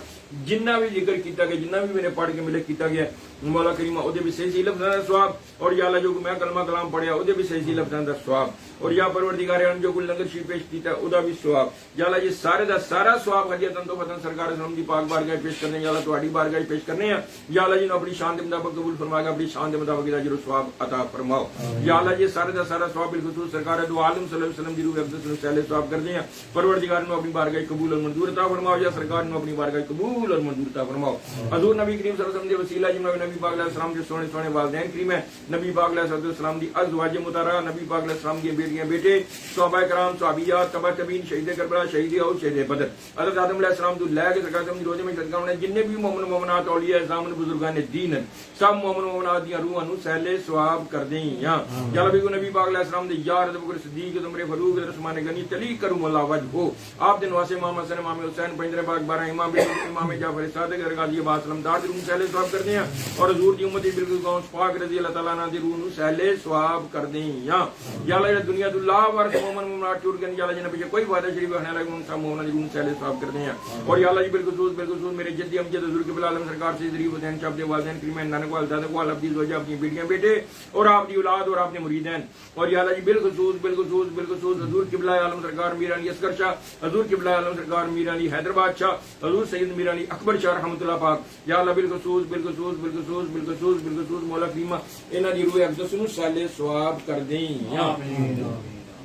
جنہ بھی ذکر کیتا گیا، جنہ بھی میں نے پڑھ کے ملک کیتا گیا، مولا کریم او دے بھی صحیح لفظاں دا ثواب، اور یا اللہ جو میں کلمہ کلام پڑھیا او دے بھی صحیح لفظاں دا ثواب، اور یا پروردگار عالم جو کوئی لنگر شریف پیش کیتا او دا بھی ثواب، یا اللہ یہ سارے دا سارا ثواب ہدیتاً تو فتن سرکار اسلام دی پاک بارگاہ پیش کرنے، یا اللہ تواڈی بارگاہ پیش کرنے ہیں، یا اللہ جی نے اپنی شان دے مطابق قبول فرمائے، اپنی شان دے مطابق اجر و ثواب عطا فرماؤ، یا اللہ یہ سارے دا سارا ثواب بالخصوص سرکار دو عالم صلی اللہ علیہ وسلم دی روح اقدس سے پہلے ثواب کر دیں، پروردگار نے اپنی بارگاہ قبول اور منظور عطا فرماؤ، یا سرکار نے اپنی بارگاہ قبول اور منظور عطا فرماؤ۔ حضور نبی کریم صلی اللہ علیہ وسلم دے وسیلہ جناب نبی پاک علیہ السلام کے سونے سونے والدین کریم ہیں، نبی پاک علیہ السلام دی ازواج مطہرہ، نبی پاک علیہ السلام کی بیٹیاں بیٹے، صحابہ کرام، صحابیات، تبع تابعین، شہید کربلا، شہید احد، شہید بدر، حضرت آدم علیہ السلام تو لے کے سرکار دی روزے میں صدقہ ہونے جننے بھی مومن مومنات اولیاء اعظام بزرگان دین ہیں، سب مومن مومنات دی روحاں نو سہلے ثواب کر دیں، یا نبی کو نبی پاک علیہ السلام دے یار ابو بکر صدیق، عمر فاروق، عثمان غنی، علی کرم اللہ وجہ ہو، آپ دے نواسے امام حسن، امام حسین، پنجرے پاک 12 امام، امام جعفر صادق، غازی عباس علمدار دی روح سہلے ثواب کر دیں، اور حضور دی امت بالکل غوث پاک رضی اللہ تعالیٰ عنہ دی روح نو سہلے ثواب کر دیں یا اللہ دنیا تو لا وارث مومن مومنات چھوڑ کے یا اللہ جنہ پیچھے کوئی وعدہ شریف رہنے لگے ان سب مومنات دی روح نو سہلے ثواب کر دیں یا اور یا اللہ جی بالخصوص میرے جدی امجد حضور قبلہ عالم سرکار سے ذریعہ حسین شاہ اپنے والدین کریمین نانک والدہ کو اپنی زوجہ اپنی بیٹیاں بیٹے اور آپ دی اولاد اور آپ نے مریدین اور یا اللہ جی بالخصوص حضور قبلہ عالم سرکار میر علی اصغر شاہ حضور قبلہ عالم سرکار میر علی حیدرآباد شاہ حضور سید میر علی اکبر شاہ رحمۃ اللہ پاک یا اللہ بالخصوص مولا کریمہ انہاں دی روح اقدس نو سالے ثواب کر دیں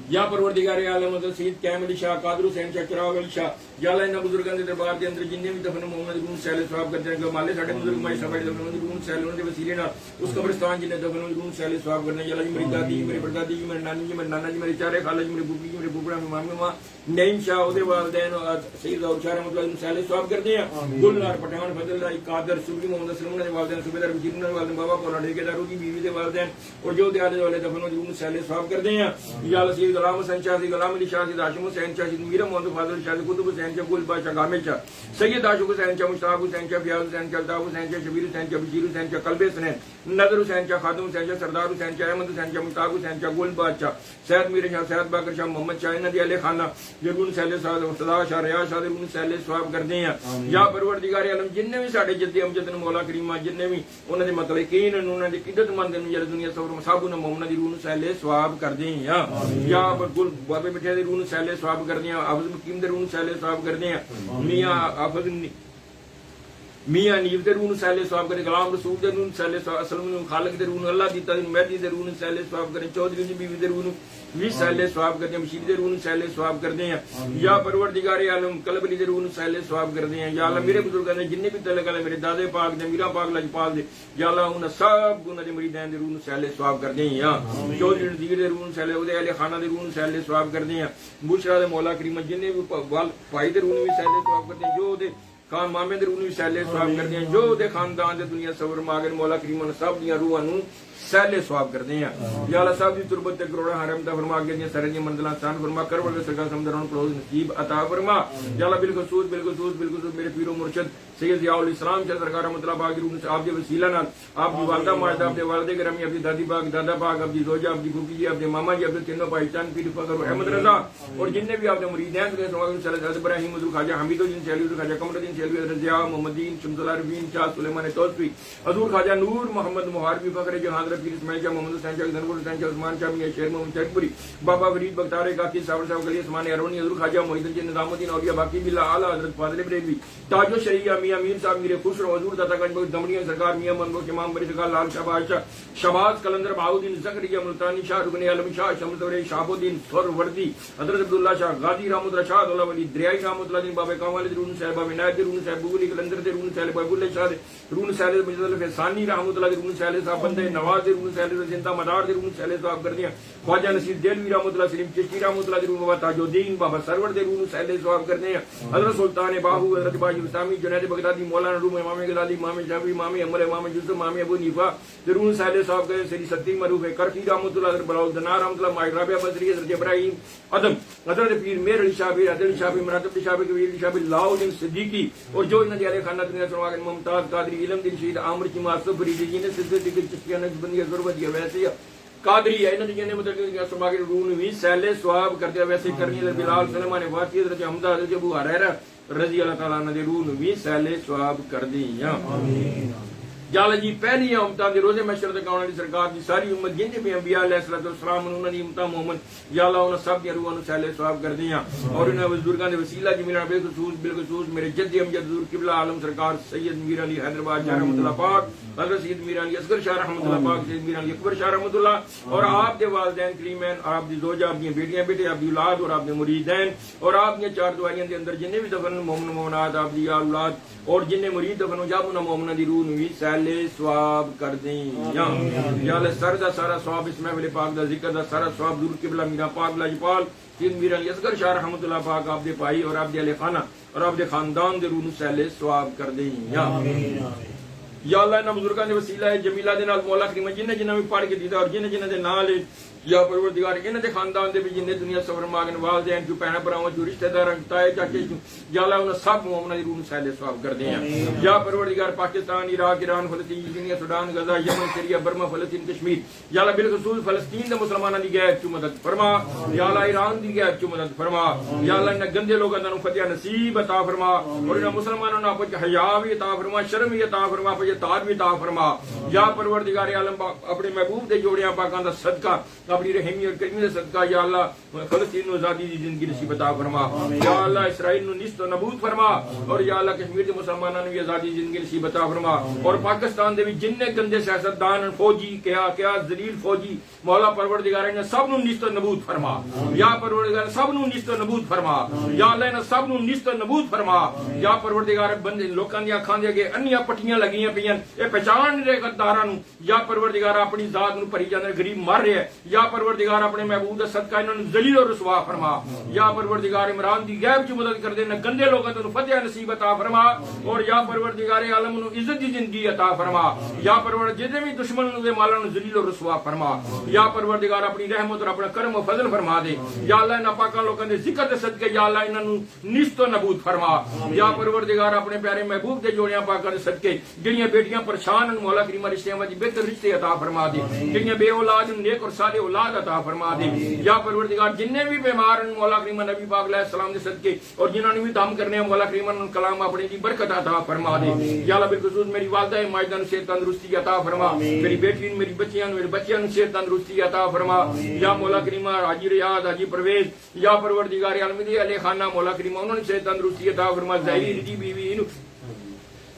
یا پروردگار عالم حضرت سید کامل علی شاہ قادر حسین شاہ چراغ علی شاہ یا اللہ انہاں بزرگاں دے دربار دے اندر جننے بھی دفن محمد روح سالے ثواب کرتے ہیں مالے ساڈے بزرگ مائی صاحب دے دفن روح سالے انہاں دے وسیلے نال اس قبرستان جننے دفن روح سالے ثواب کرنے یا اللہ جی میری دادی میرے پردادی جی میرے نانی جی میرے نانا جی میرے چارے خالہ جی میرے پھوپھی جی میرے پھوپھڑا مامی ماں نعیم شاہ او دے والدین سید اور شاہ رحمۃ اللہ سالے ثواب کرتے ہیں گلنار پٹھان فضل اللہ قادر صبری محمد سلیم دے والدین صوبیدار بشیر دے والدین بابا کولا ٹھیکیدار کی بیوی دے والدین اور جو دیالے والے دفن روح سالے ثواب کرتے ہیں یا اللہ سید غلام حسین شاہ سید غلام علی شاہ سید ہاشم حسین شاہ سید میرا محمد فاضل شاہ قطب حسین شاہ گل بادشاہ کامل شاہ سید عاشق حسین شاہ مشتاق حسین شاہ فیاض حسین شاہ الطاف حسین شاہ شبیر حسین شاہ بشیر حسین شاہ قلب حسین نظر حسین شاہ خادم حسین شاہ سردار حسین شاہ احمد حسین شاہ مشتاق حسین شاہ گل بادشاہ سید میر شاہ سید باقر شاہ محمد شاہ انہاں دی اہل خانہ جرون سہلے صاحب مرتضی شاہ ریاض شاہ دے سہلے ثواب کرتے ہیں یا پروردگار عالم جننے بھی ساڈے جدی امجد مولا کریمہ جننے بھی انہاں دے مطلقین انہاں دی عزت مند نے دنیا صبر مصابون مومن دی روح سہلے ثواب کرتے ہیں یا گل بابے مٹھے دی روح سہلے ثواب کرتے ہیں حافظ مقیم دے روح سہلے ثواب کرتے ہیں میاں حافظ میاں نیب دے روح سہلے ثواب کرے غلام رسول دے روح سہلے ثواب خالق دے روح اللہ دیتا دے مہدی دے روح سہلے ثواب کرے چودھری دی بیوی دے روح بھی سہلے ثواب کرتے ہیں مشیر دے روح سہلے ثواب کرتے ہیں یا پروردگار عالم قلب علی دے روح سہلے ثواب کرتے ہیں یا اللہ میرے بزرگاں نے جننے بھی تعلق ہے میرے دادے پاک دے میرا پاک لجپال دے یا اللہ انہاں سب گناہ دے مریدین دے روح سہلے ثواب کرتے ہیں یا چودھری نذیر دے روح سہلے او دے اہل خانہ دے روح سہلے ثواب کرتے ہیں بشرا دے مولا کریمہ جننے بھی بھائی دے روح بھی سہلے ثواب کرتے ہیں جو دے خان مامے دے روح سہلے ثواب کرتے ہیں جو دے خاندان دے دنیا صبر ماگر مولا کریم نے سب دیاں روحاں نو سہلے ثواب کرتے ہیں یا اللہ صاحب دی تربت تے کروڑا حرم دا فرما کے سارے دی منزلاں آسان فرما کر ورگے سرکار سمندروں پروز نصیب عطا فرما یا اللہ بالخصوص میرے پیر و مرشد سید ضیاء الاسلام شاہ سرکار رحمۃ اللہ پاک دی روح سے آپ دے وسیلہ نال آپ دی والدہ ماجدہ آپ دے والدے گرامی آپ دی دادی پاک دادا پاک آپ دی زوجہ آپ دی پھوپھی جی آپ دے ماما جی آپ دے تینوں بھائی چاند پیر فخر احمد رضا اور جننے بھی آپ دے مریدین دے سماغم صلی اللہ علیہ ابراہیم حضور خواجہ حمید الدین سیلوی حضور خواجہ قمر الدین سیلوی حضرت ضیاء محمد دین شمس العارفین شاہ سلیمان توسوی حضور خواجہ نور محمد محاربی فخر جہاں حضرت پیر اسماعیل شاہ محمد حسین شاہ دنگل حسین شاہ عثمان شاہ میاں شیر محمد چکپوری بابا فرید بختار کاکی صابر صاحب گلی عثمان ارونی حضور خواجہ محی الدین نظام الدین اولیاء باقی باللہ اعلیٰ حضرت فاضل بریلوی تاج الشریعہ میاں میر صاحب میرے خوش رو حضور داتا گنج بخش دمڑیاں سرکار میاں من بخش امام بری سرکار لال شاہ بادشاہ شہباز قلندر بہاؤدین زکریا ملتانی شاہ رکن عالم شاہ شمس وری شہاب الدین سہروردی حضرت عبداللہ شاہ غازی رحمۃ اللہ شاہ اللہ ولی دریائی رحمۃ اللہ دین بابے کامل درون صاحب بابے عنایت درون صاحب بولی قلندر درون صاحب ابو اللہ شاہ درون صاحب مجد الفسانی رحمۃ اللہ درون صاحب صاحب بندے نواز درون صاحب زندہ مدار درون صاحب صاحب کر دیا خواجہ نصیر دہلوی رحمۃ اللہ سلیم چشتی رحمۃ اللہ درون بابا تاج الدین بابا سرور درون صاحب صاحب کر دیا حضرت سلطان باہو حضرت باجی اسلامی جنید بغدادی مولانا روم امام غزالی امام شافعی امام عمر امام یوسف امام ابو حنیفہ درون صاحب صاحب کرے سری ستی معروف کرفی رحمۃ اللہ حضرت بلاول دنا رحمۃ اللہ ماہر رابعہ بصری حضرت ابراہیم ادم حضرت پیر میر علی شاہ حضرت علی شاہ مراتب شاہ کبیر علی شاہ لاؤدین صدیقی اور جو انہاں دے علی خانہ دنیا سنوا ممتاز قادری علم دین شہید عامر کی معصوم فرید جی نے سلسلے کی چشتیہ نقشبندی ضرورت ہے ویسے قادری ہے انہاں دی نے مطلب کہ سنوا کے روح بھی سہلے ثواب کرتے ویسے کرنی ہے بلال سلیمان واقعی حضرت حمزہ حضرت ابو ہریرہ رضی اللہ تعالیٰ عنہ دے روح بھی سہلے ثواب کر دیاں آمین یا اللہ جی پہلی امتاں دے روزے محشر تک آنے والی سرکار دی ساری امت جن بھی انبیاء علیہ الصلوۃ والسلام انہاں دی امتاں محمد یا اللہ انہاں سب دی روحاں نوں سہلے ثواب کر دیاں اور انہاں بزرگاں دے وسیلہ جی میرا بالخصوص میرے جد امجد حضور قبلہ عالم سرکار سید میر علی حیدرآباد شاہ رحمۃ اللہ پاک حضرت سید میر علی اصغر شاہ رحمۃ اللہ پاک سید میر علی اکبر شاہ رحمۃ اللہ اور آپ دے والدین کریمین اور آپ دی زوجہ آپ دی بیٹیاں بیٹے آپ دی اولاد اور آپ دے مریدین اور آپ دی چار دعائیاں دے اندر جنے بھی دفن مومن مومنات آپ دی اولاد اور جن مرید دفن جاب انہاں مومناں دی روح نوں وی سہلے ثواب کر دیں یا اللہ سر دا سارا ثواب اس محفل پاک دا ذکر دا سارا ثواب حضور قبلہ میرا پاک لاجپال سید میر علی اصغر شاہ رحمۃ اللہ پاک آپ دے بھائی اور آپ دے اہل خانہ اور آپ دے خاندان دے روح نوں سہلے ثواب کر دیں یا اللہ انہاں بزرگاں دے وسیلہ جمیلہ دے نال مولا کریم جنہ بھی پڑھ کے دیتا اور جنہ دے نال یا پروردگار انہاں دے خاندان دے وچ جننے دنیا سفر ماگن والدین جو بہن بھراواں جو رشتہ داراں تائے چاچے جو یا اللہ انہاں سب مومناں دی روح نوں سائل ثواب کر دے یا پروردگار پاکستان عراق ایران فلسطین دنیا سوڈان غزہ یمن سیریا برما فلسطین کشمیر یا اللہ بالخصوص فلسطین دے مسلماناں دی غیب چ مدد فرما یا اللہ ایران دی غیب چ مدد فرما یا اللہ انہاں گندے لوکاں نوں فتح نصیب عطا فرما اور انہاں مسلماناں نوں اپنے حیا بھی عطا فرما شرم بھی عطا فرما اپنے طاعت بھی عطا فرما یا پروردگار عالم اپنے محبوب دے جوڑیاں پاکاں دا صدقہ اپنی رحمی اور کریمی دا صدقہ یا اللہ فلسطین نوں آزادی دی زندگی نصیب عطا فرما یا اللہ اسرائیل نوں نیست و نابود فرما اور یا اللہ کشمیر دے مسلماناں نوں آزادی دی زندگی نصیب عطا فرما اور پاکستان دے وچ جننے گندے سیاستدان فوجی کیا ذلیل فوجی مولا پروردگار انہاں سب نوں نیست و نابود فرما یا پروردگار سب نوں نیست و نابود فرما یا اللہ انہاں سب نوں نیست و نابود فرما یا پروردگار بندے لوکاں دی اکھاں دے اگے انیاں پٹیاں لگیاں پیاں اے پہچان نہیں رہے غداراں نوں یا پروردگار اپنی ذات نوں بھری جاندے غریب مر رہے یا پروردگار اپنے محبوب دا صدقہ انہاں نوں ذلیل و رسوا فرما یا پروردگار عمران دی غیب چ مدد کر دے نہ گندے لوکاں تے فتح نصیب عطا فرما اور یا پروردگار عالم نوں عزت دی زندگی عطا فرما یا پروردگار جتنے بھی دشمن دے مالاں نوں ذلیل و رسوا فرما یا پروردگار اپنی رحمت اور اپنا کرم و فضل فرما دے یا اللہ انہاں پاکاں لوکاں دے ذکر دے صدقے یا اللہ انہاں نوں نیست و نابود فرما یا پروردگار اپنے پیارے محبوب دے جوڑیاں پاکاں دے صدقے جڑیاں بیٹیاں پریشان ہیں مولا کریم رشتیاں وچ بہتر رشتے عطا فرما دے جڑیاں بے اولاد ہیں نیک اور صالح اولاد عطا فرما دے یا پروردگار جننے بھی بیمار ہیں مولا کریم نبی پاک علیہ السلام دے صدقے اور جنہاں نے بھی دم کرنے ہیں مولا کریم ان کلام اپنے دی برکت عطا فرما دے یا اللہ بالخصوص میری والدہ ماجدہ نوں صحت تندرستی عطا فرما میری بیٹی میری بچیاں میرے بچیاں نوں صحت تندرستی عطا فرما یا مولا کریم حاجی ریاض حاجی پرویز یا پروردگار عالم دی علی خانہ مولا کریم انہوں نے صحت تندرستی عطا فرما ظاہری دی بیوی نوں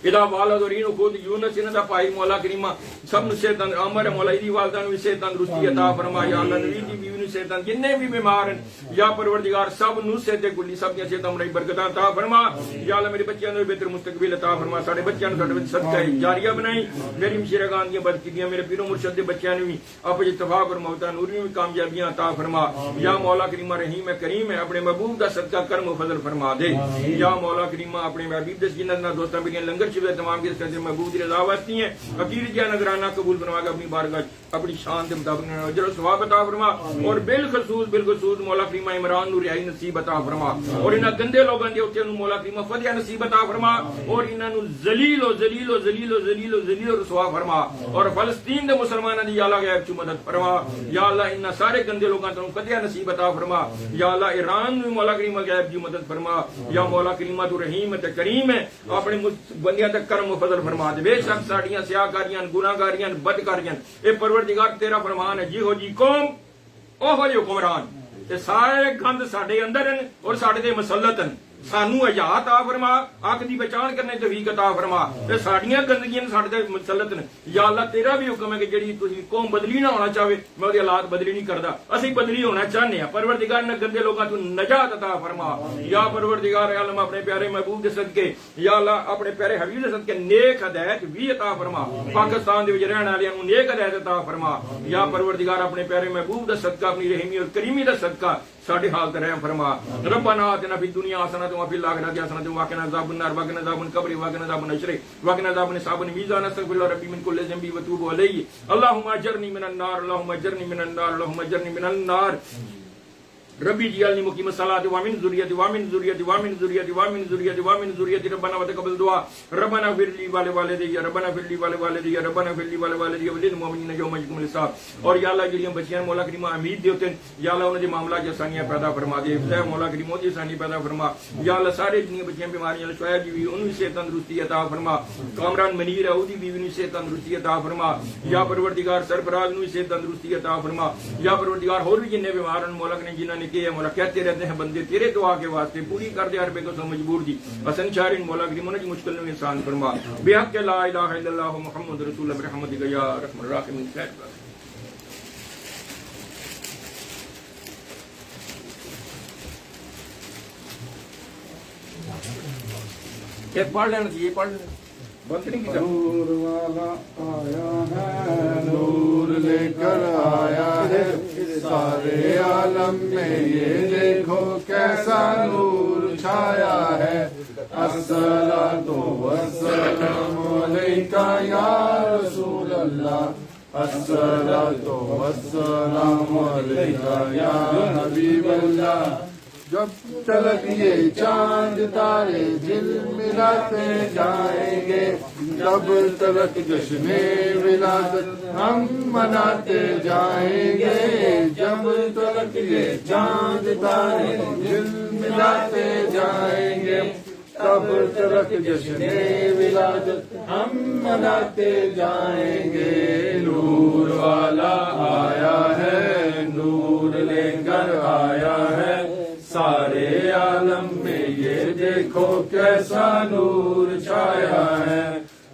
ادا والد اور اینو خود یونس انہاں دا بھائی مولا کریم سب نوں صحت عمر مولا دی والدہ نوں صحت تندرستی عطا فرما یا اللہ نبی دی بیوی نوں صحت جننے بھی بیمار ہیں یا پروردگار سب نوں صحت کلی سب دی صحت عمر برکت عطا فرما یا اللہ میرے بچیاں نوں بہتر مستقبل عطا فرما ساڈے بچیاں نوں ساڈے صدقہ جاریہ بنائی میری مشیرگان دی برکتیاں میرے پیرو مرشد دے بچیاں نوں بھی اپنے اتفاق اور محبت نوری میں کامیابیاں عطا فرما یا مولا کریم رحیم کریم ہے اپنے محبوب دا صدقہ کرم و فضل فرما دے یا مولا کریم اپنے محبوب دے جنہاں دوستاں میری لنگر تمام کے سکتے محبوب کی رضا واسطی ہیں عقیدت کیا نگرانہ قبول بنوا کے اپنی بارگاہ اپنی شان کے مطابق اجر و ثواب عطا فرما اور بالخصوص مولا کریم عمران نوں رہائی نصیب عطا فرما اور انہاں گندے لوگاں دے اوتے نوں مولا کریم فتح نصیب عطا فرما اور انہاں نوں ذلیل و رسوا فرما اور فلسطین دے مسلماناں دی یا اللہ غیب چ مدد فرما یا اللہ انہاں سارے گندے لوکاں تے فتح نصیب عطا فرما یا اللہ ایران نوں مولا کریم غیب دی مدد فرما یا مولا کریم تو رحیم تے کریم ہے اپنے بندیاں تے کرم و فضل فرما دے بے شک ساڈیاں سیاکاریاں گناہگاریاں بدکاریاں اے پروردگار تیرا فرمان ہے جی ہو جی قوم او ہو جی حکمران تے سارے گند ساڈے اندر ہیں اور ساڈے تے مسلط ہیں سانو حیا عطا فرما حق دی پہچان کرنے توفیق عطا فرما تے ساڈیاں گندگیاں ساڈے تے مسلط نے یا اللہ تیرا بھی حکم ہے کہ جڑی تسی قوم بدلی نہ ہونا چاہے میں اودے حالات بدلی نہیں کردا اسی بدلی ہونا چاہنے ہیں پروردگار نے گندے لوکاں تو نجات عطا فرما یا پروردگار عالم اپنے پیارے محبوب دے صدقے یا اللہ اپنے پیارے حبیب دے صدقے نیک ہدایت بھی عطا فرما پاکستان دے وچ رہن والےاں نوں نیک ہدایت عطا فرما یا پروردگار اپنے پیارے محبوب دا صدقہ اپنی رحمی اور کریمی دا صدقہ ساڈے حال تے رحم فرما ربنا آتنا فی الدنیا حسنۃ وفی الآخرۃ حسنۃ وقنا عذاب النار وقنا عذاب القبر وقنا عذاب الحشر وقنا عذاب حساب الميزان استغفر الله ربي من كل ذنب وتوب عليه اللهم اجرني من النار اللهم اجرني من النار اللهم اجرني من النار ربي اجعلني مقيم الصلاة ومن ذريتي ومن ذريتي ومن ذريتي ومن ذريتي ومن ذريتي ربنا وتقبل دعاء ربنا اغفر لي ولوالدي ربنا اغفر لي ولوالدي ربنا اغفر لي ولوالدي وللمؤمنين يوم يقوم الحساب اور یا اللہ جڑیاں بچیاں مولا کریم امید دے ہوتے ہیں یا اللہ انہاں دے معاملات آسانیاں پیدا فرما دے اے مولا کریم دی آسانی پیدا فرما یا اللہ سارے جتنی بچیاں بیماریاں شویا جی انہوں بھی صحت تندرستی عطا فرما کامران منیر ہے اودی بیوی نوں صحت تندرستی عطا فرما یا پروردگار سرفراز نوں صحت تندرستی عطا فرما یا پروردگار اور بھی جننے بیمار ہیں مولا نے جنہاں نے کہے مولا کہتے رہتے ہیں بندے تیرے دعا کے واسطے پوری کر دے ہر بے قصور مجبور دی حسن شارین مولا کریم انہاں دی مشکل نوں انسان فرما بے حق لا الہ الا اللہ محمد رسول اللہ برحمتک یا ارحم الراحمین خیر یہ پڑھ لینا چاہیے پڑھ لینا بند نہیں کیا نور والا آیا ہے نور لے کر آیا ہے سارے عالم میں یہ دیکھو کیسا نور چھایا ہے الصلاۃ والسلام علیکہ یا رسول اللہ الصلاۃ والسلام علیکہ یا حبیب اللہ. جب تلک یہ چاند تارے دل ملاتے جائیں گے، جب تلک جشن ولادت ہم مناتے جائیں گے، جب تلک یہ چاند تارے دل ملاتے جائیں گے، تب تلک جشن ولادت ہم مناتے جائیں گے. نور والا آیا ہے، نور لے کر آیا ہے، سارے عالم میں یہ دیکھو کیسا نور چھایا ہے.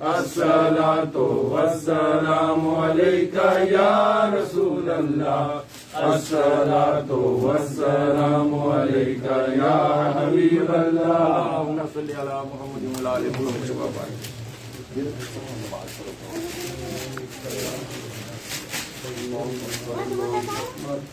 الصلاۃ والسلام علیکہ یا رسول اللہ، الصلاۃ والسلام علیکہ یا حبیب اللہ. اللهم صل على محمد وعلى آل محمد.